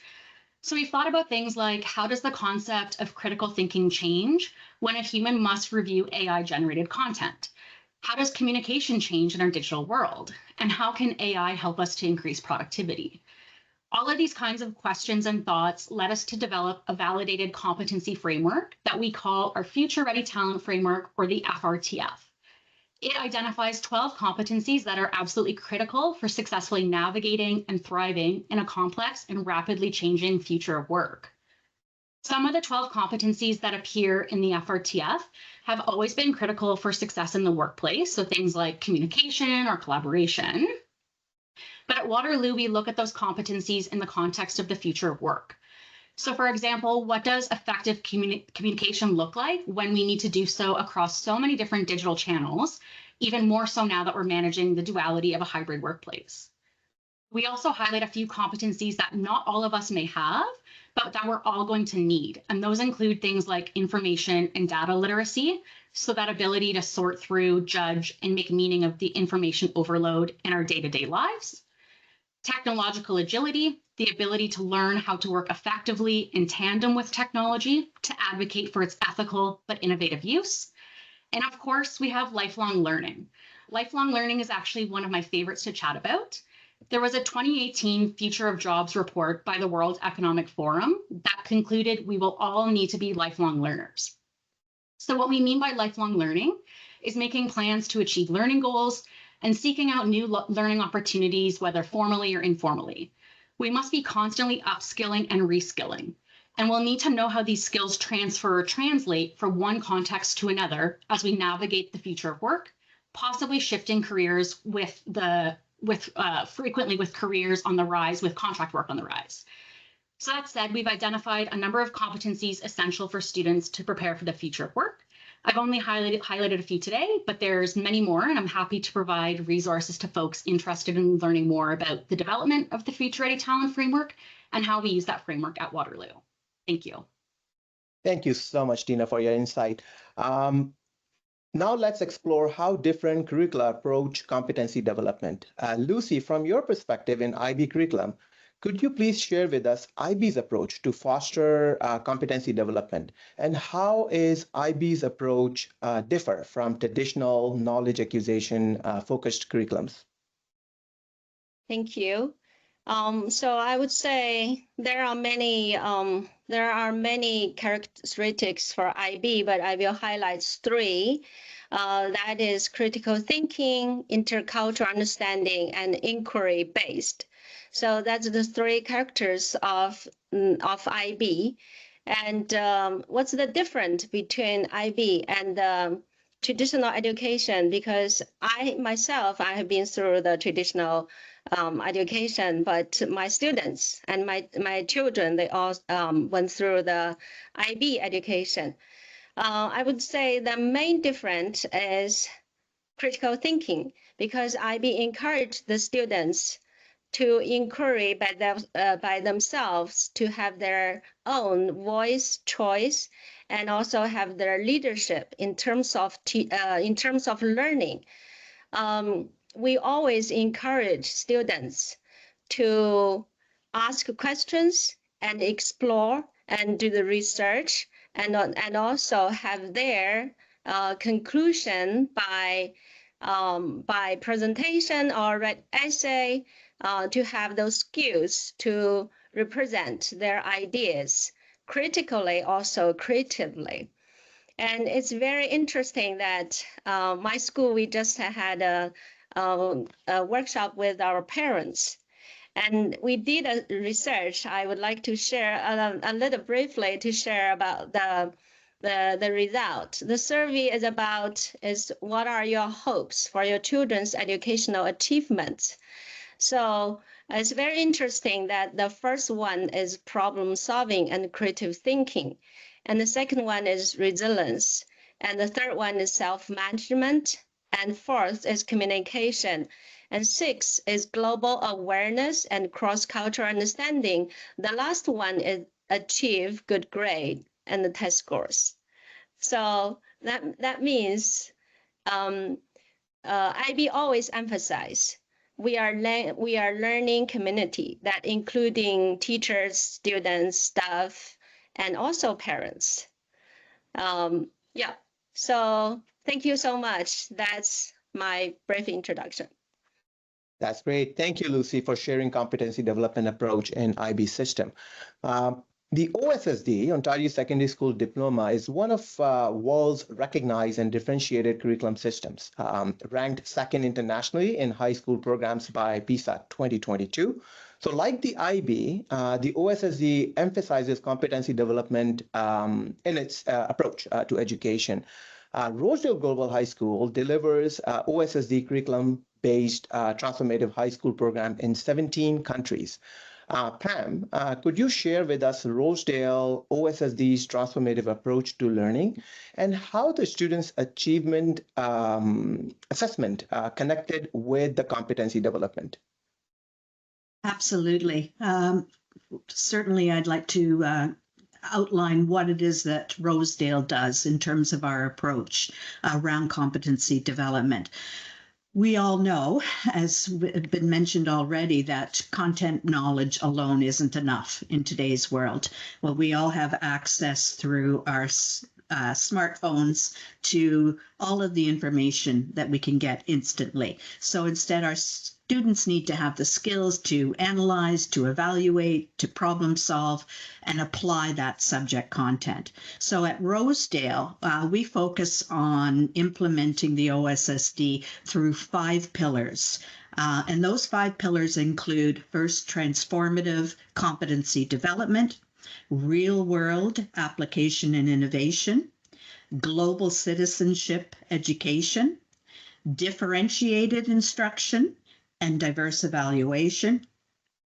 So we thought about things like, how does the concept of critical thinking change when a human must review AI-generated content? How does communication change in our digital world? And how can AI help us to increase productivity? All of these kinds of questions and thoughts led us to develop a validated competency framework that we call our Future Ready Talent Framework, or the FRTF. It identifies 12 competencies that are absolutely critical for successfully navigating and thriving in a complex and rapidly changing future of work. Some of the 12 competencies that appear in the FRTF have always been critical for success in the workplace, so things like communication or collaboration. But at Waterloo, we look at those competencies in the context of the future of work. So for example, what does effective communication look like when we need to do so across so many different digital channels, even more so now that we're managing the duality of a hybrid workplace? We also highlight a few competencies that not all of us may have, but that we're all going to need. And those include things like information and data literacy, so that ability to sort through, judge, and make meaning of the information overload in our day-to-day lives. Technological agility, the ability to learn how to work effectively in tandem with technology to advocate for its ethical but innovative use. And of course, we have lifelong learning. Lifelong learning is actually one of my favorites to chat about. There was a 2018 Future of Jobs report by the World Economic Forum that concluded we will all need to be lifelong learners. So what we mean by lifelong learning is making plans to achieve learning goals and seeking out new learning opportunities, whether formally or informally. We must be constantly upskilling and reskilling, and we'll need to know how these skills transfer or translate from one context to another as we navigate the future of work, possibly shifting careers frequently with careers on the rise, with contract work on the rise. So that said, we've identified a number of competencies essential for students to prepare for the future of work. I've only highlighted a few today, but there's many more, and I'm happy to provide resources to folks interested in learning more about the development of the Future Ready Talent Framework and how we use that framework at Waterloo. Thank you. Thank you so much, Tina, for your insight. Now let's explore how different curricula approach competency development. Lucy, from your perspective in IB curriculum, could you please share with us IB's approach to foster competency development, and how is IB's approach differ from traditional knowledge acquisition focused curriculums? Thank you. So I would say there are many characteristics for IB, but I will highlight three. That is critical thinking, intercultural understanding, and inquiry based. So that's the three characters of IB. And what's the difference between IB and traditional education? Because I have been through the traditional education, but my students and my children, they all went through the IB education. I would say the main difference is critical thinking, because IB encouraged the students to inquiry by themselves, to have their own voice, choice, and also have their leadership in terms of learning. We always encourage students to ask questions and explore and do the research, and also have their conclusion by presentation or read essay, to have those skills to represent their ideas critically, also creatively. And it's very interesting that my school, we just had a workshop with our parents, and we did a research. I would like to share a little briefly to share about the result. The survey is what are your hopes for your children's educational achievements? So it's very interesting that the first one is problem solving and creative thinking, and the second one is resilience, and the third one is self-management, and fourth is communication, and sixth is global awareness and cross-cultural understanding. The last one is achieve good grade and the test scores. So that means IB always emphasize we are learning community, that including teachers, students, staff, and also parents. Yeah, so thank you so much. That's my brief introduction. That's great. Thank you, Lucy, for sharing competency development approach in IB system. The OSSD, Ontario Secondary School Diploma, is one of world's recognized and differentiated curriculum systems, ranked second internationally in high school programs by PISA 2022. So like the IB, the OSSD emphasizes competency development in its approach to education. Rosedale Global High School delivers OSSD curriculum-based transformative high school program in 17 countries. Pam, could you share with us Rosedale OSSD's transformative approach to learning and how the students' achievement assessment connected with the competency development? Absolutely. certainly I'd like to outline what it is that Rosedale does in terms of our approach around competency development. We all know, as been mentioned already, that content knowledge alone isn't enough in today's world. Well, we all have access through our smartphones to all of the information that we can get instantly. So instead, our students need to have the skills to analyze, to evaluate, to problem solve, and apply that subject content. So at Rosedale, we focus on implementing the OSSD through 5 pillars. And those 5 pillars include, first, transformative competency development, real-world application and innovation, global citizenship education, differentiated instruction, and diverse evaluation,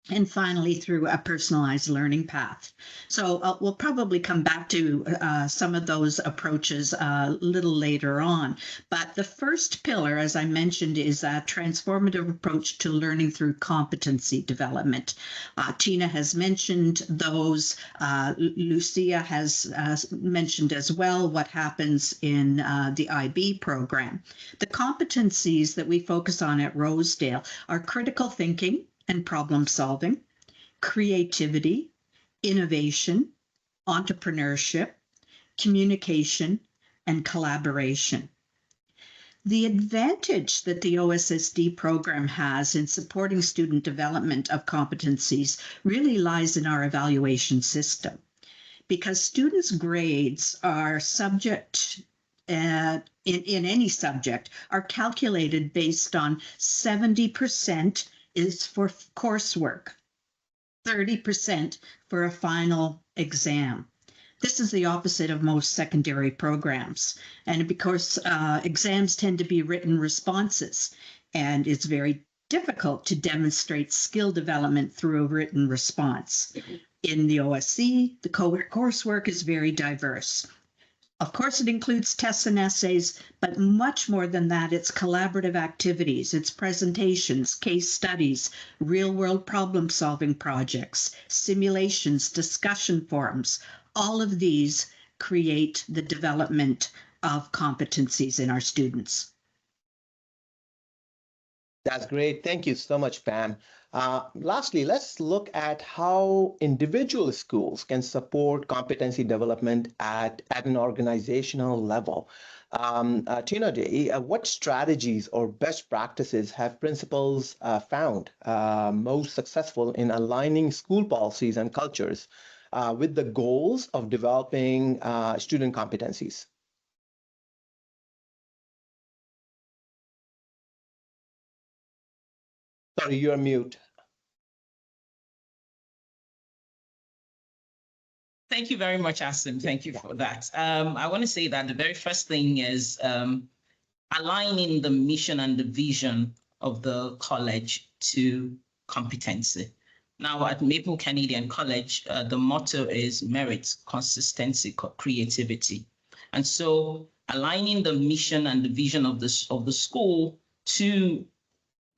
and finally through a personalized learning path. So we'll probably come back to some of those approaches a little later on. But the first pillar, as I mentioned, is a transformative approach to learning through competency development. Tina has mentioned those. Lucia has mentioned as well what happens in the IB program. The competencies that we focus on at Rosedale are critical thinking and problem solving, creativity, innovation, entrepreneurship, communication, and collaboration. The advantage that the OSSD program has in supporting student development of competencies really lies in our evaluation system, because students' grades are subject in any subject are calculated based on 70% is for coursework, 30% for a final exam. This is the opposite of most secondary programs. And because exams tend to be written responses, and it's very difficult to demonstrate skill development through a written response. In the OSC, the coursework is very diverse. Of course, it includes tests and essays, but much more than that, it's collaborative activities, it's presentations, case studies, real-world problem-solving projects, simulations, discussion forums. All of these create the development of competencies in our students. That's great. Thank you so much, Pam. Lastly, let's look at how individual schools can support competency development at an organizational level. Tina Day, what strategies or best practices have principals found most successful in aligning school policies and cultures with the goals of developing student competencies? Sorry, you're mute. Thank you very much, Asim. Thank you for that. I want to say that the very first thing is aligning the mission and the vision of the college to competency. Now, at Maple Canadian College, the motto is merit, consistency, creativity. And so aligning the mission and the vision of the school to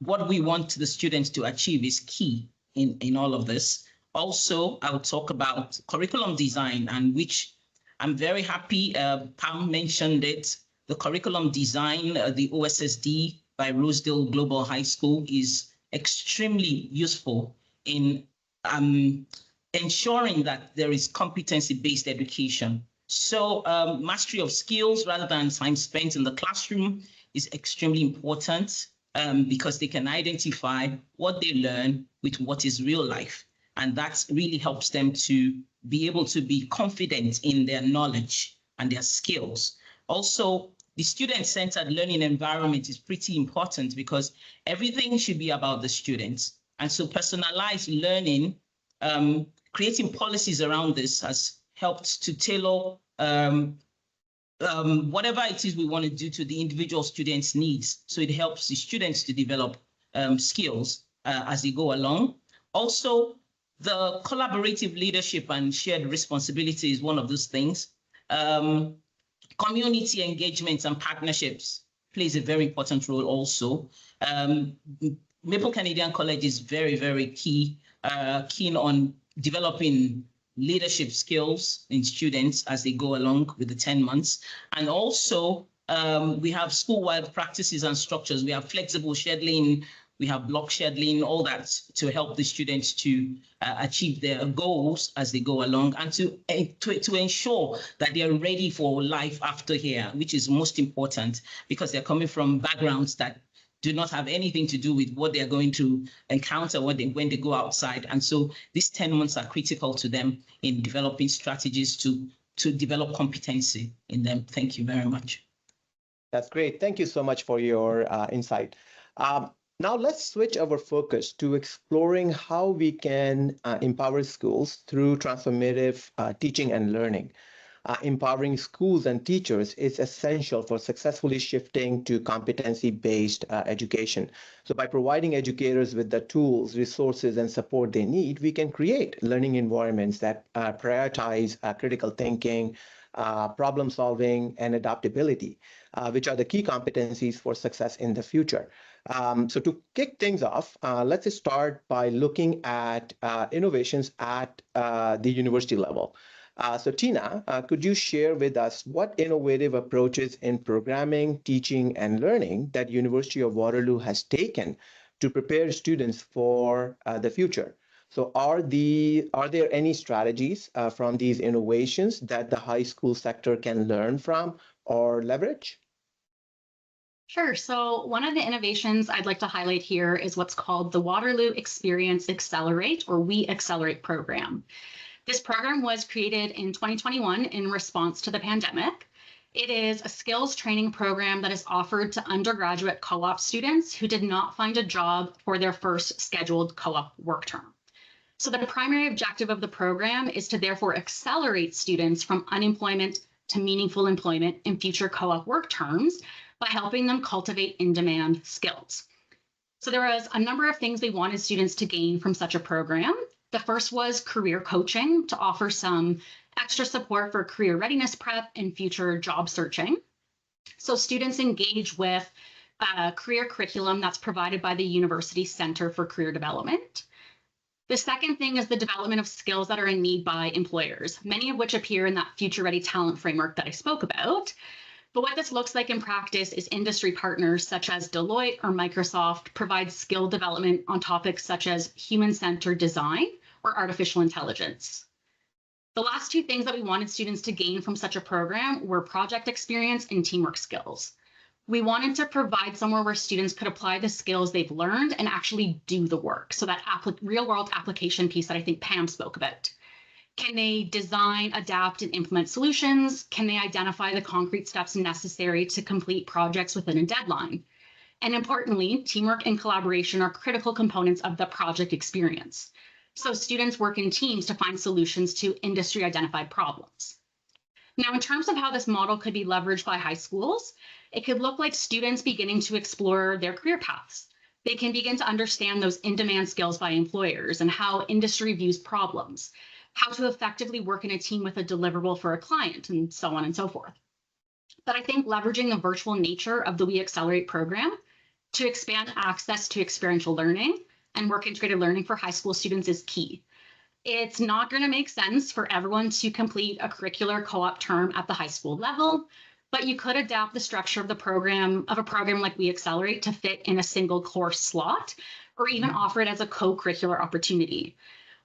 what we want the students to achieve is key in all of this. Also, I will talk about curriculum design, and which I'm very happy Pam mentioned it. The curriculum design, the OSSD by Rosedale Global High School is extremely useful in ensuring that there is competency-based education. So mastery of skills rather than time spent in the classroom is extremely important. Because they can identify what they learn with what is real life. And that really helps them to be able to be confident in their knowledge and their skills. Also, the student-centered learning environment is pretty important because everything should be about the students. And so personalized learning, creating policies around this has helped to tailor whatever it is we want to do to the individual students' needs. So it helps the students to develop skills as they go along. Also, the collaborative leadership and shared responsibility is one of those things. Community engagement and partnerships plays a very important role also. Maple Canadian College is very, very keen on developing leadership skills in students as they go along with the 10 months. And also, we have school-wide practices and structures. We have flexible scheduling, we have block scheduling, all that to help the students to achieve their goals as they go along, and to ensure that they are ready for life after here, which is most important because they're coming from backgrounds that do not have anything to do with what they're going to encounter when they go outside. And so these 10 months are critical to them in developing strategies to develop competency in them. Thank you very much. That's great. Thank you so much for your insight. Now let's switch our focus to exploring how we can empower schools through transformative teaching and learning. Empowering schools and teachers is essential for successfully shifting to competency-based education. So by providing educators with the tools, resources, and support they need, we can create learning environments that prioritize critical thinking, problem solving, and adaptability, which are the key competencies for success in the future. So to kick things off, let's start by looking at innovations at the university level. So Tina, could you share with us what innovative approaches in programming, teaching, and learning that University of Waterloo has taken to prepare students for the future? So are there any strategies from these innovations that the high school sector can learn from or leverage? Sure. So one of the innovations I'd like to highlight here is what's called the Waterloo Experience Accelerate, or We Accelerate program. This program was created in 2021 in response to the pandemic. It is a skills training program that is offered to undergraduate co-op students who did not find a job for their first scheduled co-op work term. So the primary objective of the program is to therefore accelerate students from unemployment to meaningful employment in future co-op work terms by helping them cultivate in-demand skills. So there was a number of things we wanted students to gain from such a program. The first was career coaching to offer some extra support for career readiness prep and future job searching. So students engage with a career curriculum that's provided by the University Center for Career Development. The second thing is the development of skills that are in need by employers, many of which appear in that Future Ready Talent framework that I spoke about. But what this looks like in practice is industry partners such as Deloitte or Microsoft provide skill development on topics such as human-centered design or artificial intelligence. The last two things that we wanted students to gain from such a program were project experience and teamwork skills. We wanted to provide somewhere where students could apply the skills they've learned and actually do the work. So that real-world application piece that I think Pam spoke about. Can they design, adapt, and implement solutions? Can they identify the concrete steps necessary to complete projects within a deadline? And importantly, teamwork and collaboration are critical components of the project experience. So students work in teams to find solutions to industry-identified problems. Now, in terms of how this model could be leveraged by high schools, it could look like students beginning to explore their career paths. They can begin to understand those in-demand skills by employers and how industry views problems, how to effectively work in a team with a deliverable for a client, and so on and so forth. But I think leveraging the virtual nature of the We Accelerate program to expand access to experiential learning and work integrated learning for high school students is key. It's not going to make sense for everyone to complete a curricular co-op term at the high school level, but you could adapt the structure of a program like We Accelerate to fit in a single course slot, or even offer it as a co-curricular opportunity.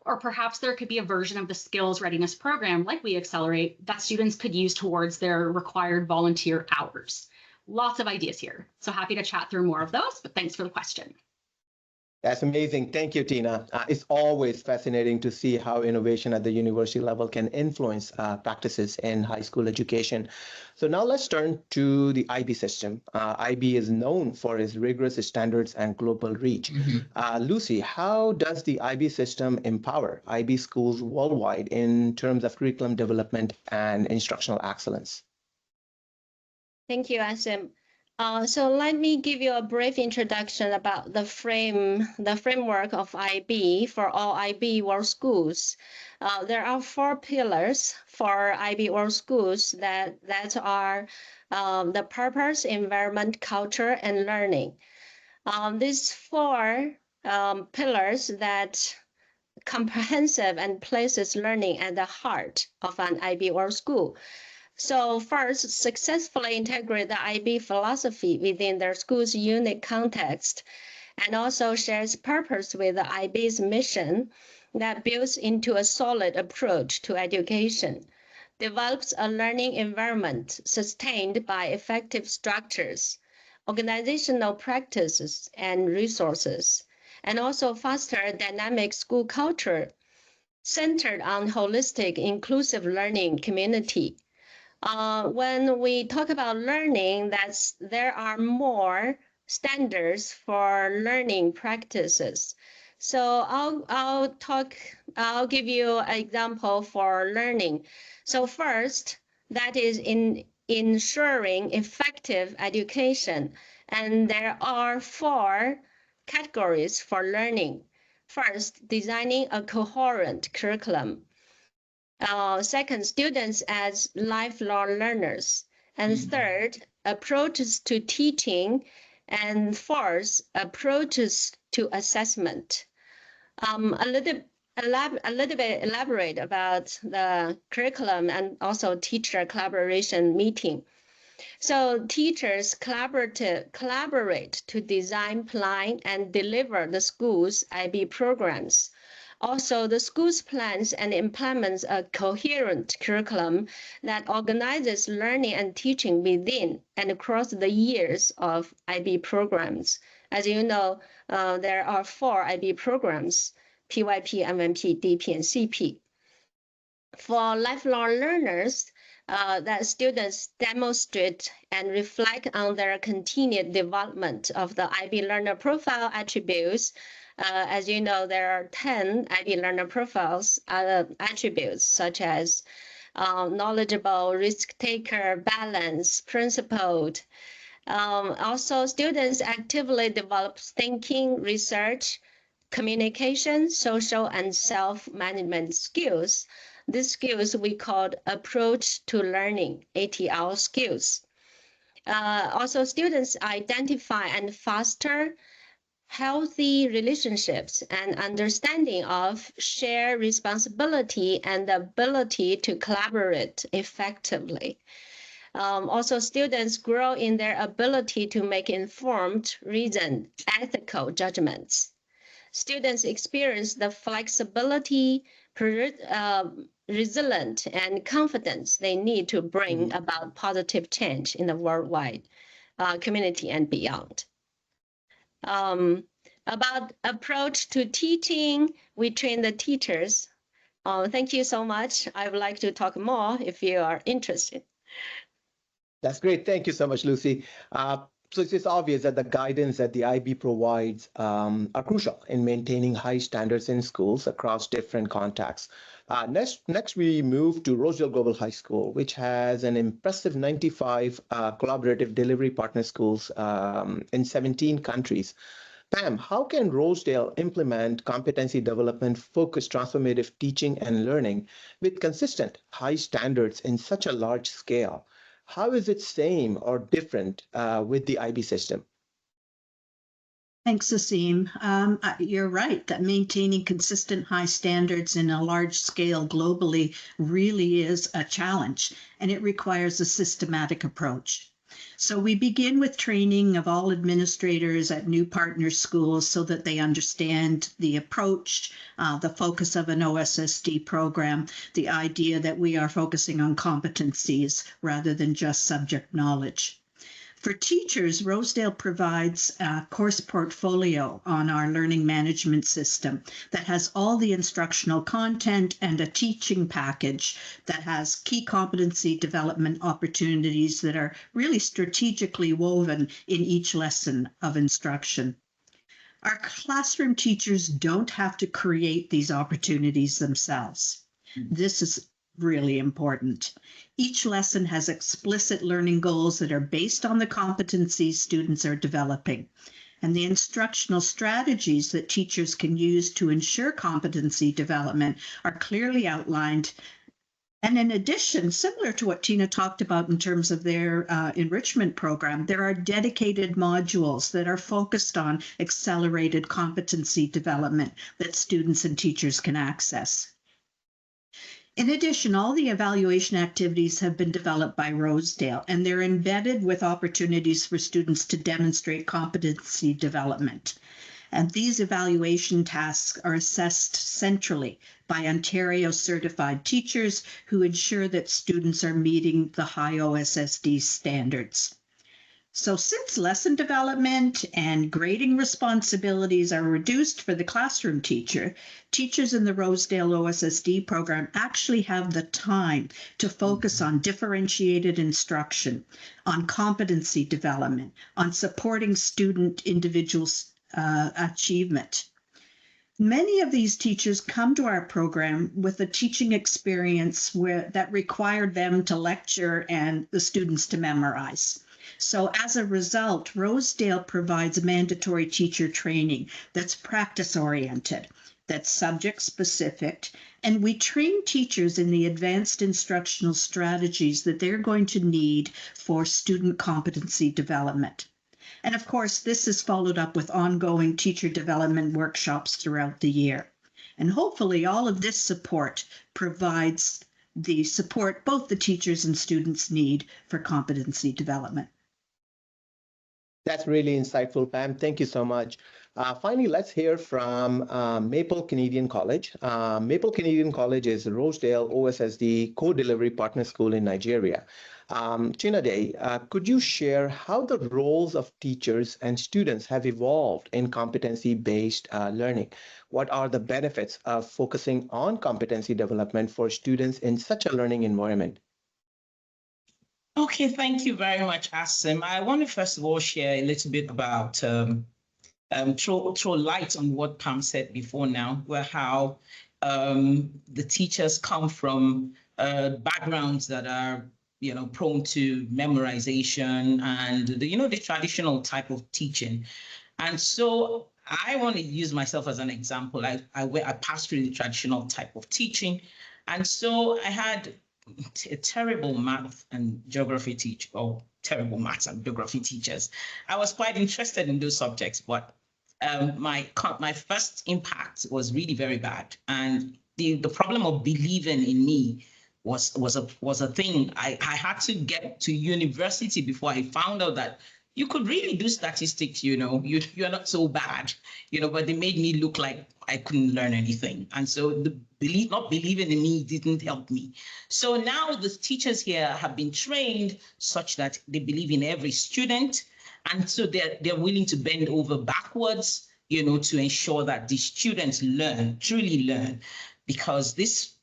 Or perhaps there could be a version of the skills readiness program like We Accelerate that students could use towards their required volunteer hours. Lots of ideas here. So happy to chat through more of those, but thanks for the question. That's amazing. Thank you, Tina. It's always fascinating to see how innovation at the university level can influence practices in high school education. So now let's turn to the IB system. IB is known for its rigorous standards and global reach. Lucy, how does the IB system empower IB schools worldwide in terms of curriculum development and instructional excellence? Thank you, Asim. So let me give you a brief introduction about the framework of IB for all IB World Schools. There are 4 pillars for IB World Schools that are the purpose, environment, culture, and learning. These 4 pillars that comprehensive and places learning at the heart of an IB or school. So first, successfully integrate the IB philosophy within their school's unique context, and also shares purpose with the IB's mission that builds into a solid approach to education, develops a learning environment sustained by effective structures, organizational practices, and resources, and also foster a dynamic school culture centered on holistic, inclusive learning community. When we talk about learning, there are more standards for learning practices. So I'll give you an example for learning. So first, that is in ensuring effective education. And there are 4 categories for learning. First, designing a coherent curriculum. Second, students as lifelong learners. And third, approaches to teaching. And fourth, approaches to assessment. A little bit elaborate about the curriculum and also teacher collaboration meeting. So teachers collaborate to design, plan, and deliver the school's IB programs. Also, the school's plans and implements a coherent curriculum that organizes learning and teaching within and across the years of IB programs. As you know, there are 4 IB programs: PYP, MMP, DP, and CP. For lifelong learners, that students demonstrate and reflect on their continued development of the IB learner profile attributes. As you know, there are 10 IB learner profiles attributes, such as knowledgeable, risk taker, balanced, principled. Also, students actively develop thinking, research, communication, social, and self-management skills. These skills we call approach to learning, ATL skills. Also, students identify and foster healthy relationships and understanding of shared responsibility and the ability to collaborate effectively. Also, students grow in their ability to make informed, reasoned, ethical judgments. Students experience the flexibility, resilience, and confidence they need to bring about positive change in the worldwide community and beyond. About approach to teaching, we train the teachers. Thank you so much. I would like to talk more if you are interested. That's great. Thank you so much, Lucy. So it's obvious that the guidance that the IB provides are crucial in maintaining high standards in schools across different contexts. Next, we move to Rosedale Global High School, which has an impressive 95 collaborative delivery partner schools in 17 countries. Pam, how can Rosedale implement competency development focused transformative teaching and learning with consistent high standards in such a large scale? How is it same or different with the IB system? Thanks, Asim. You're right that maintaining consistent high standards in a large scale globally really is a challenge, and it requires a systematic approach. So we begin with training of all administrators at new partner schools so that they understand the approach, the focus of an OSSD program, the idea that we are focusing on competencies rather than just subject knowledge. For teachers, Rosedale provides a course portfolio on our learning management system that has all the instructional content and a teaching package that has key competency development opportunities that are really strategically woven in each lesson of instruction. Our classroom teachers don't have to create these opportunities themselves. This is really important. Each lesson has explicit learning goals that are based on the competencies students are developing. And the instructional strategies that teachers can use to ensure competency development are clearly outlined And in addition, similar to what Tina talked about in terms of their enrichment program, there are dedicated modules that are focused on accelerated competency development that students and teachers can access. In addition, all the evaluation activities have been developed by Rosedale, and they're embedded with opportunities for students to demonstrate competency development. And these evaluation tasks are assessed centrally by Ontario certified teachers who ensure that students are meeting the high OSSD standards. So since lesson development and grading responsibilities are reduced for the classroom teacher, teachers in the Rosedale OSSD program actually have the time to focus on differentiated instruction, on competency development, on supporting student individual achievement. Many of these teachers come to our program with a teaching experience that required them to lecture and the students to memorize. So as a result, Rosedale provides mandatory teacher training that's practice-oriented, that's subject-specific, and we train teachers in the advanced instructional strategies that they're going to need for student competency development. And of course, this is followed up with ongoing teacher development workshops throughout the year. And hopefully all of this support provides the support both the teachers and students need for competency development. That's really insightful, Pam. Thank you so much. Finally, let's hear from Maple Canadian College. Maple Canadian College is Rosedale OSSD co-delivery partner school in Nigeria. Chinade, could you share how the roles of teachers and students have evolved in competency-based learning? What are the benefits of focusing on competency development for students in such a learning environment? Okay, thank you very much, Asim. I want to first of all share a little bit about, throw light on what Pam said before now, where how the teachers come from backgrounds that are, prone to memorization and the traditional type of teaching. And so I want to use myself as an example. I passed through the traditional type of teaching. And so I had a terrible math and geography teacher, or terrible maths and geography teachers. I was quite interested in those subjects, but my first impact was really very bad. And the problem of believing in me was a thing. I had to get to university before I found out that you could really do statistics, you're not so bad, but they made me look like I couldn't learn anything. And so the not believing in me didn't help me. So now the teachers here have been trained such that they believe in every student. And so they're willing to bend over backwards, to ensure that the students truly learn, because this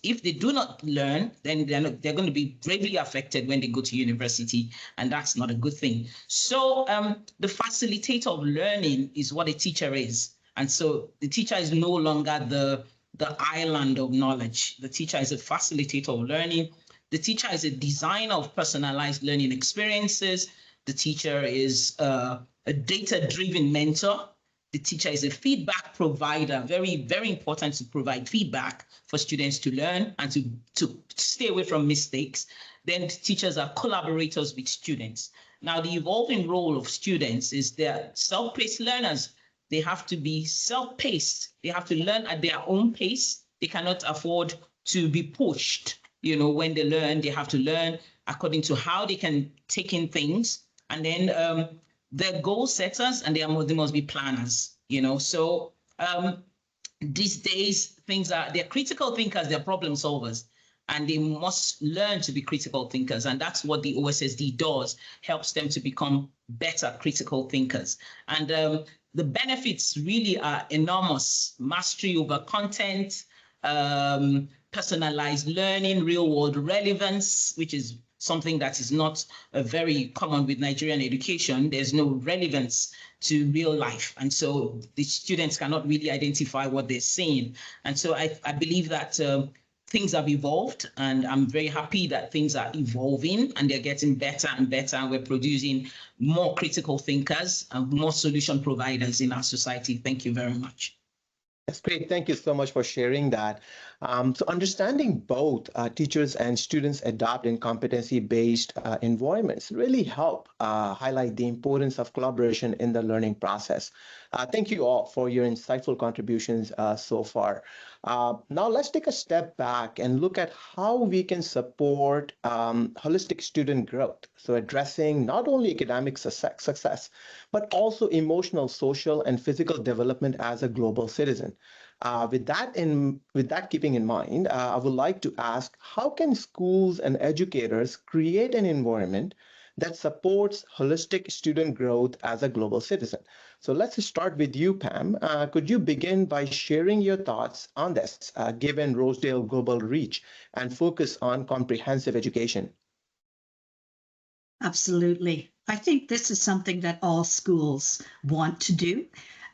if they do not learn, then they're going to be gravely affected when they go to university, and that's not a good thing. So the facilitator of learning is what a teacher is. And so the teacher is no longer the island of knowledge. The teacher is a facilitator of learning. The teacher is a designer of personalized learning experiences. The teacher is a data-driven mentor. The teacher is a feedback provider, very, very important to provide feedback for students to learn and to stay away from mistakes. Then teachers are collaborators with students. Now, the evolving role of students is they're self-paced learners. They have to be self-paced. They have to learn at their own pace. They cannot afford to be pushed. When they learn, they have to learn according to how they can take in things. And then they're goal setters and they must be planners, So these days, they're critical thinkers, they're problem solvers, and they must learn to be critical thinkers. And that's what the OSSD does, helps them to become better critical thinkers. And the benefits really are enormous: mastery over content, personalized learning, real world relevance, which is something that is not very common with Nigerian education. There's no relevance to real life. And so the students cannot really identify what they're saying. And so I believe that things have evolved, and I'm very happy that things are evolving and they're getting better and better. And we're producing more critical thinkers and more solution providers in our society. Thank you very much. That's great. Thank you so much for sharing that. So understanding both teachers and students adapt in competency-based environments really help highlight the importance of collaboration in the learning process. Thank you all for your insightful contributions so far. Now let's take a step back and look at how we can support holistic student growth. So addressing not only academic success, but also emotional, social, and physical development as a global citizen. With that keeping in mind, I would like to ask, how can schools and educators create an environment that supports holistic student growth as a global citizen? So let's start with you, Pam. Could you begin by sharing your thoughts on this, given Rosedale global reach and focus on comprehensive education? Absolutely. I think this is something that all schools want to do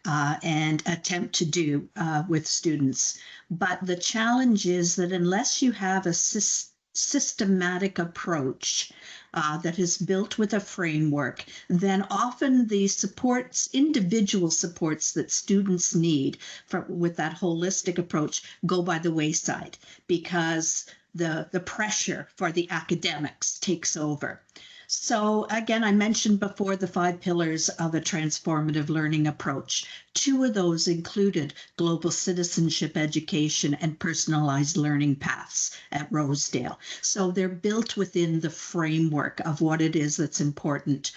and attempt to do with students. But the challenge is that unless you have a systematic approach that is built with a framework, then often the supports, individual supports that students need with that holistic approach go by the wayside because the pressure for the academics takes over. So again, I mentioned before the 5 pillars of a transformative learning approach. 2 of those included global citizenship education and personalized learning paths at Rosedale. So they're built within the framework of what it is that's important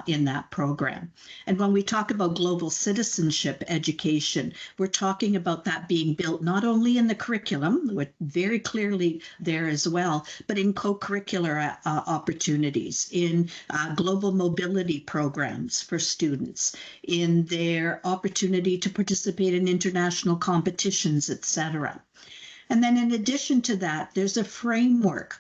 in that program. And when we talk about global citizenship education, we're talking about that being built not only in the curriculum, which very clearly there as well, but in co-curricular opportunities, in global mobility programs for students, in their opportunity to participate in international competitions, etc. And then in addition to that, there's a framework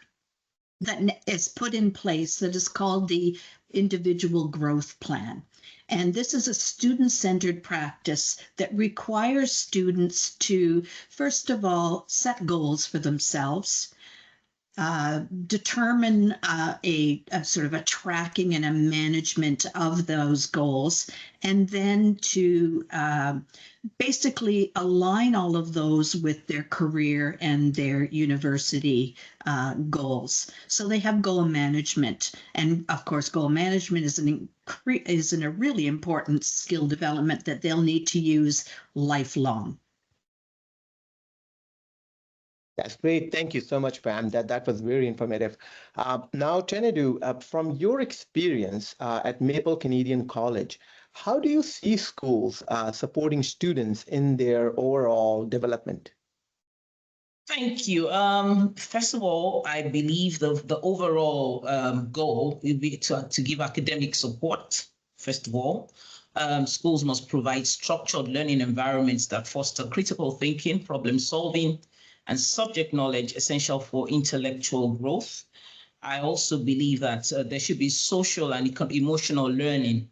that is put in place that is called the Individual Growth Plan. And this is a student-centered practice that requires students to, first of all, set goals for themselves, determine a sort of a tracking and a management of those goals, and then to basically align all of those with their career and their university goals. So they have goal management. And of course, goal management is a really important skill development that they'll need to use lifelong. That's great. Thank you so much, Pam. That was very informative. Now, Tenedu, from your experience at Maple Canadian College, how do you see schools supporting students in their overall development? Thank you. First of all, I believe the overall goal will be to give academic support, first of all. Schools must provide structured learning environments that foster critical thinking, problem solving, and subject knowledge essential for intellectual growth. I also believe that there should be social and emotional learning.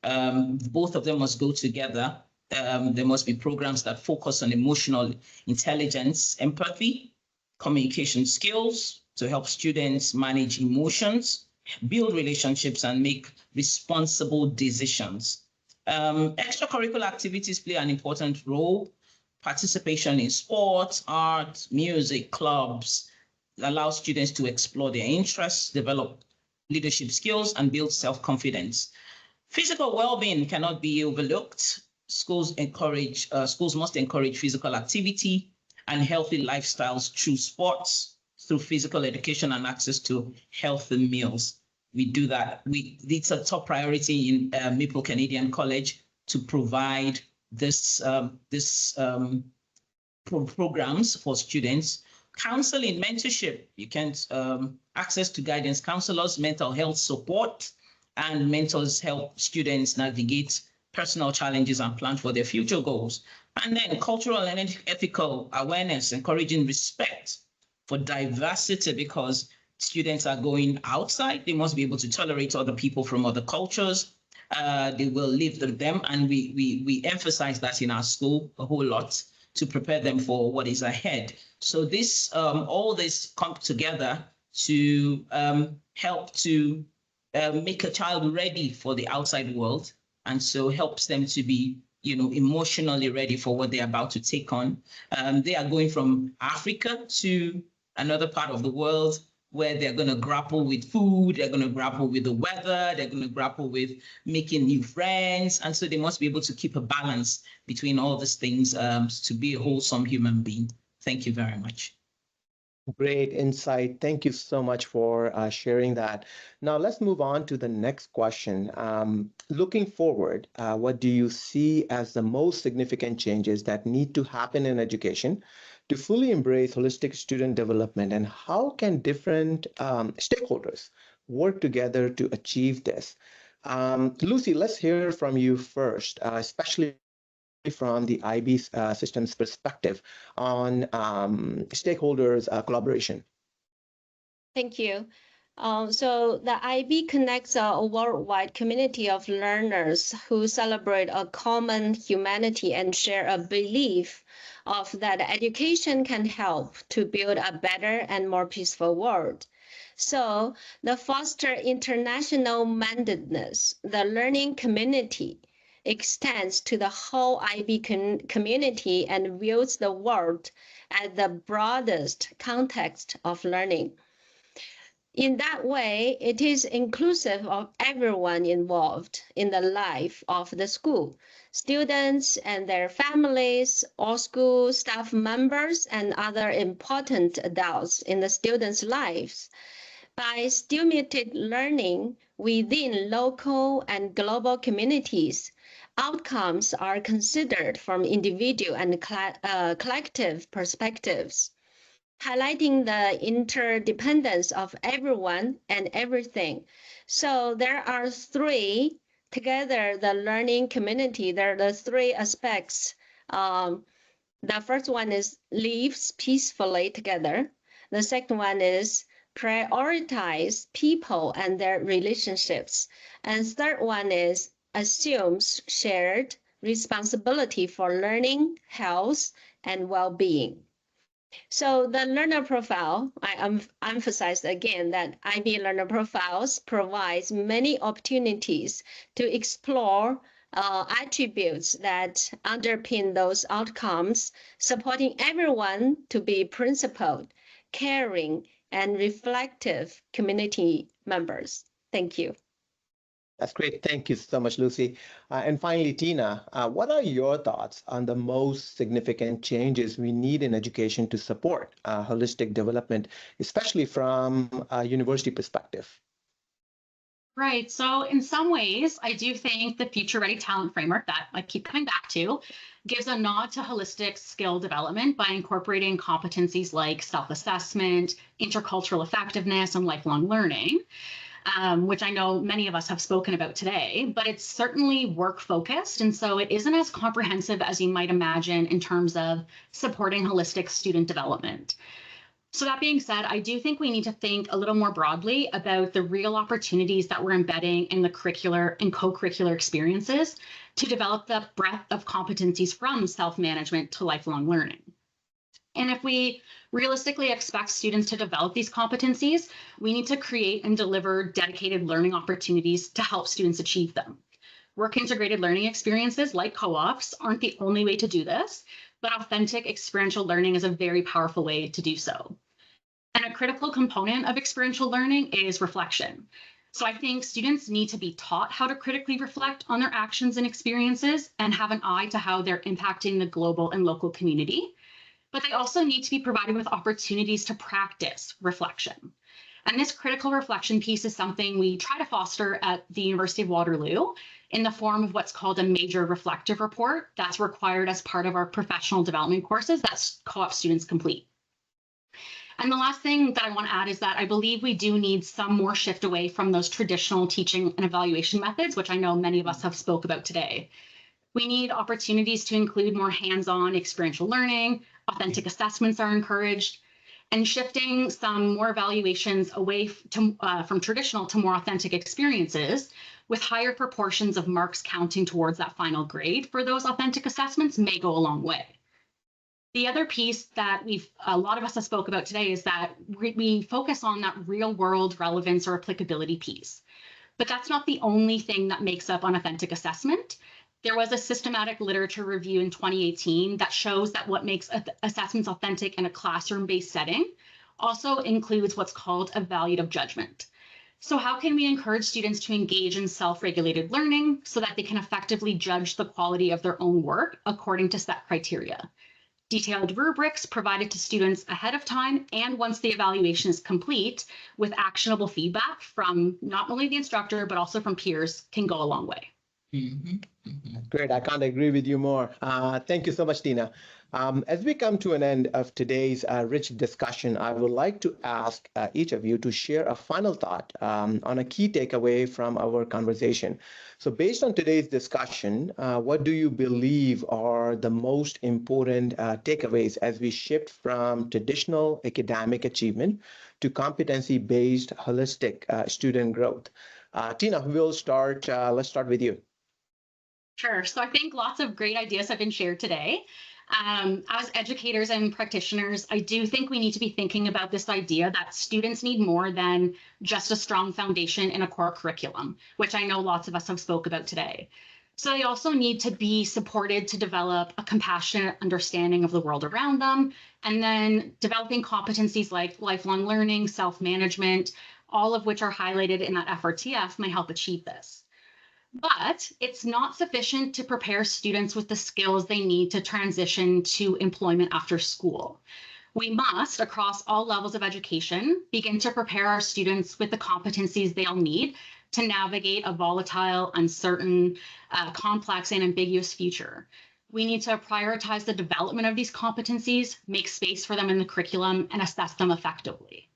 Both of them must go together. There must be programs that focus on emotional intelligence, empathy, communication skills to help students manage emotions, build relationships, and make responsible decisions. Extracurricular activities play an important role. Participation in sports, art, music, clubs allows students to explore their interests, develop leadership skills, and build self-confidence. Physical well-being cannot be overlooked. Schools must encourage physical activity and healthy lifestyles through sports, through physical education, and access to healthy meals. We do that. It's a top priority in Maple Canadian College to provide programs for students. Counseling, mentorship, you can access to guidance counselors, mental health support, and mentors help students navigate personal challenges and plan for their future goals. And then cultural and ethical awareness, encouraging respect for diversity, because students are going outside. They must be able to tolerate other people from other cultures. They will live with them, and we emphasize that in our school a whole lot to prepare them for what is ahead. So this all this come together to help to make a child ready for the outside world, and so helps them to be emotionally ready for what they're about to take on. They are going from Africa to another part of the world where they're going to grapple with food, they're going to grapple with the weather, they're going to grapple with making new friends. And so they must be able to keep a balance between all these things to be a wholesome human being. Thank you very much. Great insight. Thank you so much for sharing that. Now let's move on to the next question. Looking forward, what do you see as the most significant changes that need to happen in education to fully embrace holistic student development, and how can different stakeholders work together to achieve this? Lucy, let's hear from you first, especially from the IB system's perspective on stakeholders' collaboration. Thank you. So the IB connects a worldwide community of learners who celebrate a common humanity and share a belief of that education can help to build a better and more peaceful world. So the foster international mindedness, the learning community, extends to the whole IB community and views the world as the broadest context of learning. In that way, it is inclusive of everyone involved in the life of the school, students and their families, all school staff members, and other important adults in the students' lives. By stimulated learning within local and global communities, outcomes are considered from individual and collective perspectives, highlighting the interdependence of everyone and everything. So there are three, together the learning community, there are the three aspects. The first one is lives peacefully together. The second one is prioritize people and their relationships. And third one is assumes shared responsibility for learning, health, and well-being. So the learner profile, I emphasize again that IB learner profiles provides many opportunities to explore attributes that underpin those outcomes, supporting everyone to be principled, caring, and reflective community members. Thank you. That's great. Thank you so much, Lucy. And finally, Tina, what are your thoughts on the most significant changes we need in education to support holistic development, especially from a university perspective? Right. So in some ways, I do think the Future Ready Talent Framework that I keep coming back to gives a nod to holistic skill development by incorporating competencies like self-assessment, intercultural effectiveness, and lifelong learning. Which I know many of us have spoken about today, but it's certainly work focused. And so it isn't as comprehensive as you might imagine in terms of supporting holistic student development. So that being said, I do think we need to think a little more broadly about the real opportunities that we're embedding in the curricular and co-curricular experiences to develop the breadth of competencies from self-management to lifelong learning. And if we realistically expect students to develop these competencies, we need to create and deliver dedicated learning opportunities to help students achieve them. Work-integrated learning experiences like co-ops aren't the only way to do this, but authentic experiential learning is a very powerful way to do so. And a critical component of experiential learning is reflection. So I think students need to be taught how to critically reflect on their actions and experiences and have an eye to how they're impacting the global and local community. But they also need to be provided with opportunities to practice reflection. And this critical reflection piece is something we try to foster at the University of Waterloo in the form of what's called a major reflective report that's required as part of our professional development courses that co-op students complete. And the last thing that I want to add is that I believe we do need some more shift away from those traditional teaching and evaluation methods, which I know many of us have spoke about today. We need opportunities to include more hands-on experiential learning, authentic assessments are encouraged, and shifting some more evaluations away from traditional to more authentic experiences with higher proportions of marks counting towards that final grade for those authentic assessments may go a long way. The other piece that a lot of us have spoke about today is that we focus on that real world relevance or applicability piece. But that's not the only thing that makes up an authentic assessment. There was a systematic literature review in 2018 that shows that what makes assessments authentic in a classroom-based setting also includes what's called evaluative judgment. So how can we encourage students to engage in self-regulated learning so that they can effectively judge the quality of their own work according to set criteria? Detailed rubrics provided to students ahead of time and once the evaluation is complete with actionable feedback from not only the instructor, but also from peers can go a long way. Great, I can't agree with you more. Thank you so much, Tina. As we come to an end of today's rich discussion, I would like to ask each of you to share a final thought on a key takeaway from our conversation. So based on today's discussion, what do you believe are the most important takeaways as we shift from traditional academic achievement to competency-based holistic student growth? Tina, let's start with you. Sure. So I think lots of great ideas have been shared today. As educators and practitioners, I do think we need to be thinking about this idea that students need more than just a strong foundation in a core curriculum, which I know lots of us have spoke about today. So they also need to be supported to develop a compassionate understanding of the world around them, and then developing competencies like lifelong learning, self-management, all of which are highlighted in that FRTF may help achieve this. But it's not sufficient to prepare students with the skills they need to transition to employment after school. We must, across all levels of education, begin to prepare our students with the competencies they'll need to navigate a volatile, uncertain, complex, and ambiguous future. We need to prioritize the development of these competencies, make space for them in the curriculum, and assess them effectively.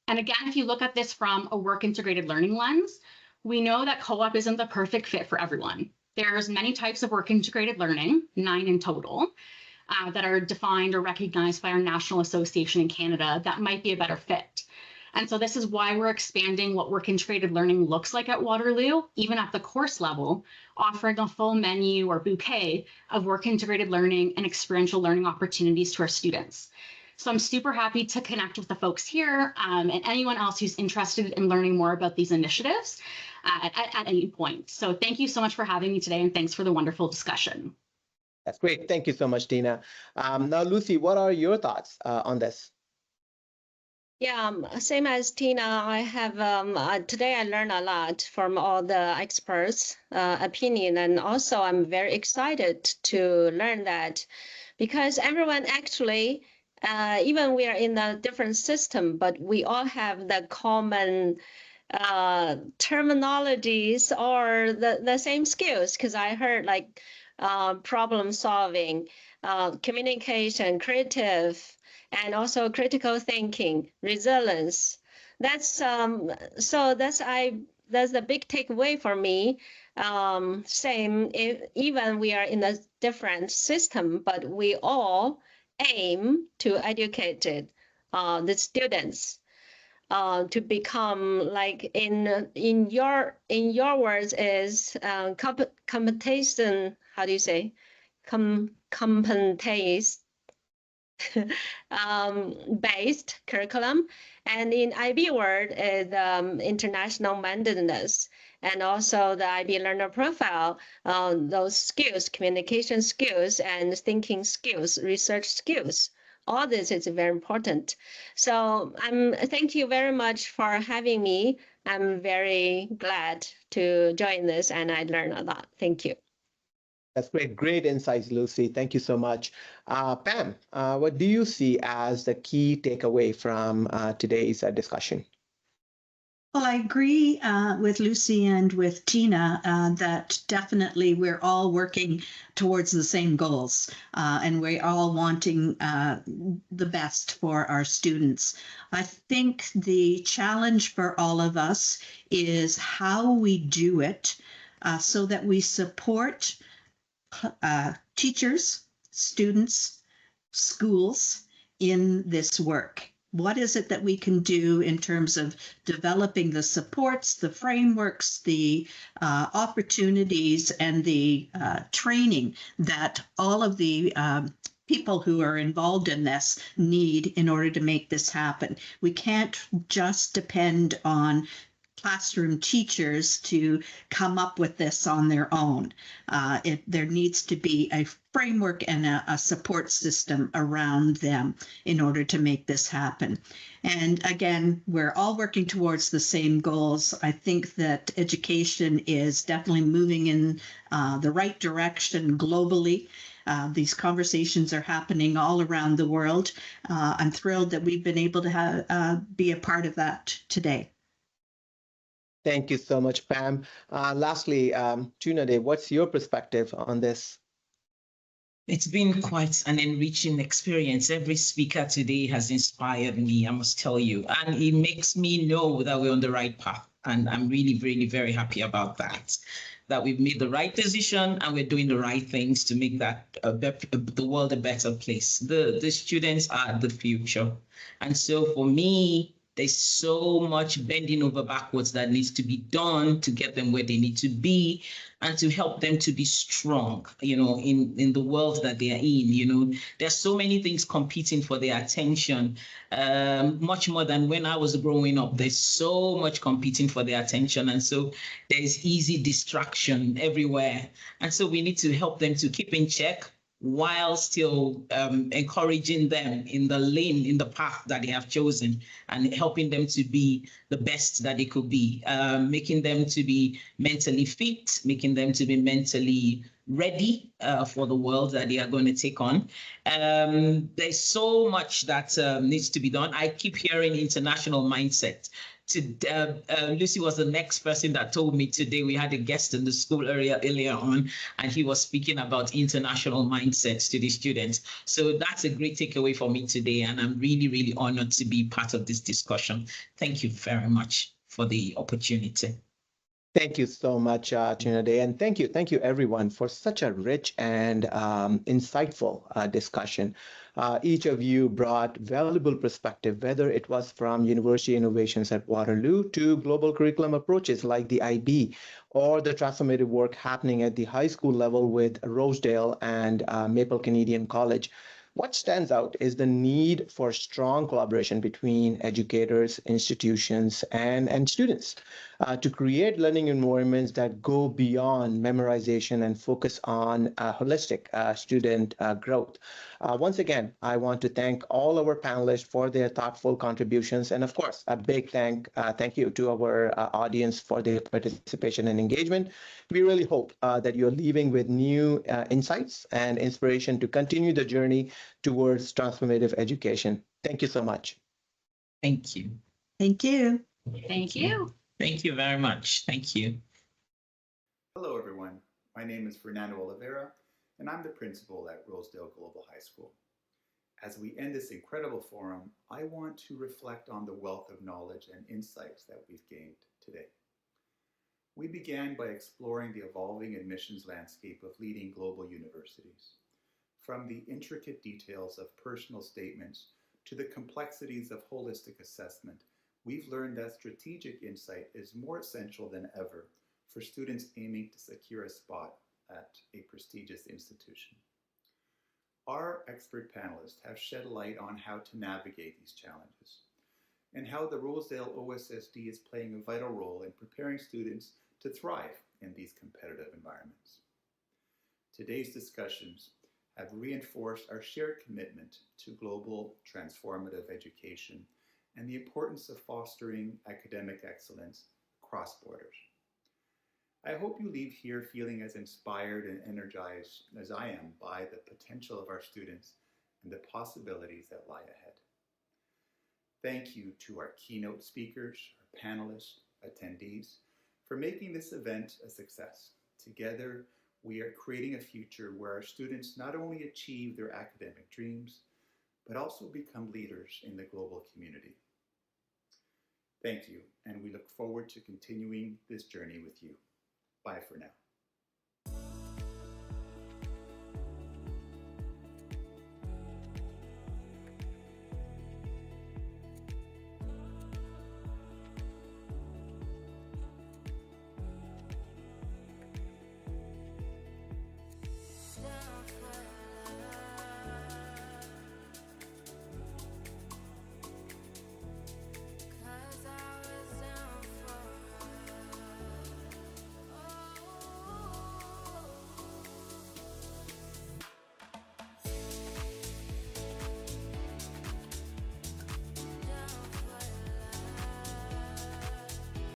And again, if you look at this from a work-integrated learning lens, we know that co-op isn't the perfect fit for everyone. There's many types of work-integrated learning, 9 in total, that are defined or recognized by our national association in Canada that might be a better fit. And so this is why we're expanding what work-integrated learning looks like at Waterloo, even at the course level, offering a full menu or bouquet of work-integrated learning and experiential learning opportunities to our students. So I'm super happy to connect with the folks here and anyone else who's interested in learning more about these initiatives at any point. So thank you so much for having me today, and thanks for the wonderful discussion. That's great. Thank you so much, Tina. Now, Lucy, what are your thoughts on this? Yeah, same as Tina, I have today I learned a lot from all the experts' opinion, and also I'm very excited to learn that because everyone actually, even we are in a different system, but we all have the common terminologies or the same skills, because I heard like problem solving, communication, creative, and also critical thinking, resilience. That's that's the big takeaway for me. Same, even we are in a different system, but we all aim to educate the students to become, like in your words is compensation. How do you say? Competence based curriculum, and in IB word is international mindedness, and also the IB learner profile, those skills, communication skills and thinking skills, research skills. All this is very important. So thank you very much for having me. I'm very glad to join this, and I learned a lot. Thank you. That's great. Great insights, Lucy. Thank you so much. Pam, what do you see as the key takeaway from today's discussion? Well, I agree with Lucy and with Tina that definitely we're all working towards the same goals and we're all wanting the best for our students. I think the challenge for all of us is how we do it so that we support teachers, students, schools in this work. What is it that we can do in terms of developing the supports, the frameworks, the opportunities, and the training that all of the people who are involved in this need in order to make this happen? We can't just depend on classroom teachers to come up with this on their own. There needs to be a framework and a support system around them in order to make this happen. And again, we're all working towards the same goals. I think that education is definitely moving in the right direction globally. These conversations are happening all around the world. I'm thrilled that we've been able to be a part of that today. Thank you so much, Pam. Lastly, Tunade, what's your perspective on this? It's been quite an enriching experience. Every speaker today has inspired me, I must tell you, and it makes me know that we're on the right path. And I'm really, really very happy about that we've made the right decision and we're doing the right things to make that the world a better place. The students are the future. And so for me, there's so much bending over backwards that needs to be done to get them where they need to be and to help them to be strong, in the world that they are in. There's so many things competing for their attention, much more than when I was growing up. There's so much competing for their attention. And so there's easy distraction everywhere. And so we need to help them to keep in check while still encouraging them in the lane, in the path that they have chosen, and helping them to be the best that they could be, making them to be mentally fit, making them to be mentally ready for the world that they are going to take on. There's so much that needs to be done. I keep hearing international mindset. Lucy was the next person that told me today. We had a guest in the school earlier on, and he was speaking about international mindsets to the students. So that's a great takeaway for me today, and I'm really, really honored to be part of this discussion. Thank you very much for the opportunity. Thank you so much, Tunade, and thank you everyone for such a rich and insightful discussion. Each of you brought valuable perspective, whether it was from university innovations at Waterloo to global curriculum approaches like the IB, or the transformative work happening at the high school level with Rosedale and Maple Canadian College. What stands out is the need for strong collaboration between educators, institutions, and students to create learning environments that go beyond memorization and focus on holistic student growth. Once again, I want to thank all our panelists for their thoughtful contributions, and of course, a big thank you to our audience for their participation and engagement. We really hope that you're leaving with new insights and inspiration to continue the journey towards transformative education. Thank you so much. Thank you. Thank you. Thank you. Thank you very much. Thank you. Hello, everyone. My name is Fernando Oliveira, and I'm the principal at Rosedale Global High School. As we end this incredible forum, I want to reflect on the wealth of knowledge and insights that we've gained today. We began by exploring the evolving admissions landscape of leading global universities. From the intricate details of personal statements to the complexities of holistic assessment, we've learned that strategic insight is more essential than ever for students aiming to secure a spot at a prestigious institution. Our expert panelists have shed light on how to navigate these challenges and how the Rosedale OSSD is playing a vital role in preparing students to thrive in these competitive environments. Today's discussions have reinforced our shared commitment to global transformative education and the importance of fostering academic excellence across borders. I hope you leave here feeling as inspired and energized as I am by the potential of our students and the possibilities that lie ahead. Thank you to our keynote speakers, our panelists, attendees, for making this event a success. Together, we are creating a future where our students not only achieve their academic dreams, but also become leaders in the global community. Thank you, and we look forward to continuing this journey with you. Bye for now.